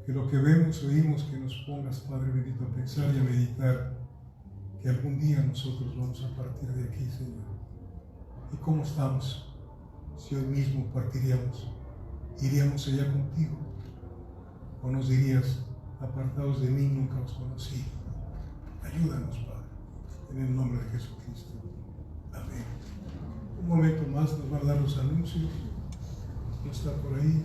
Que lo que vemos, oímos, que nos pongas, Padre bendito, a pensar y a meditar que algún día nosotros vamos a partir de aquí, Señor. ¿Y cómo estamos? Si hoy mismo partiríamos, ¿iríamos allá contigo? ¿O nos dirías, apartados de mí, nunca os conocí? Ayúdanos, Padre, en el nombre de Jesucristo. Amén. Un momento más nos van a dar los anuncios. ¿No está por ahí?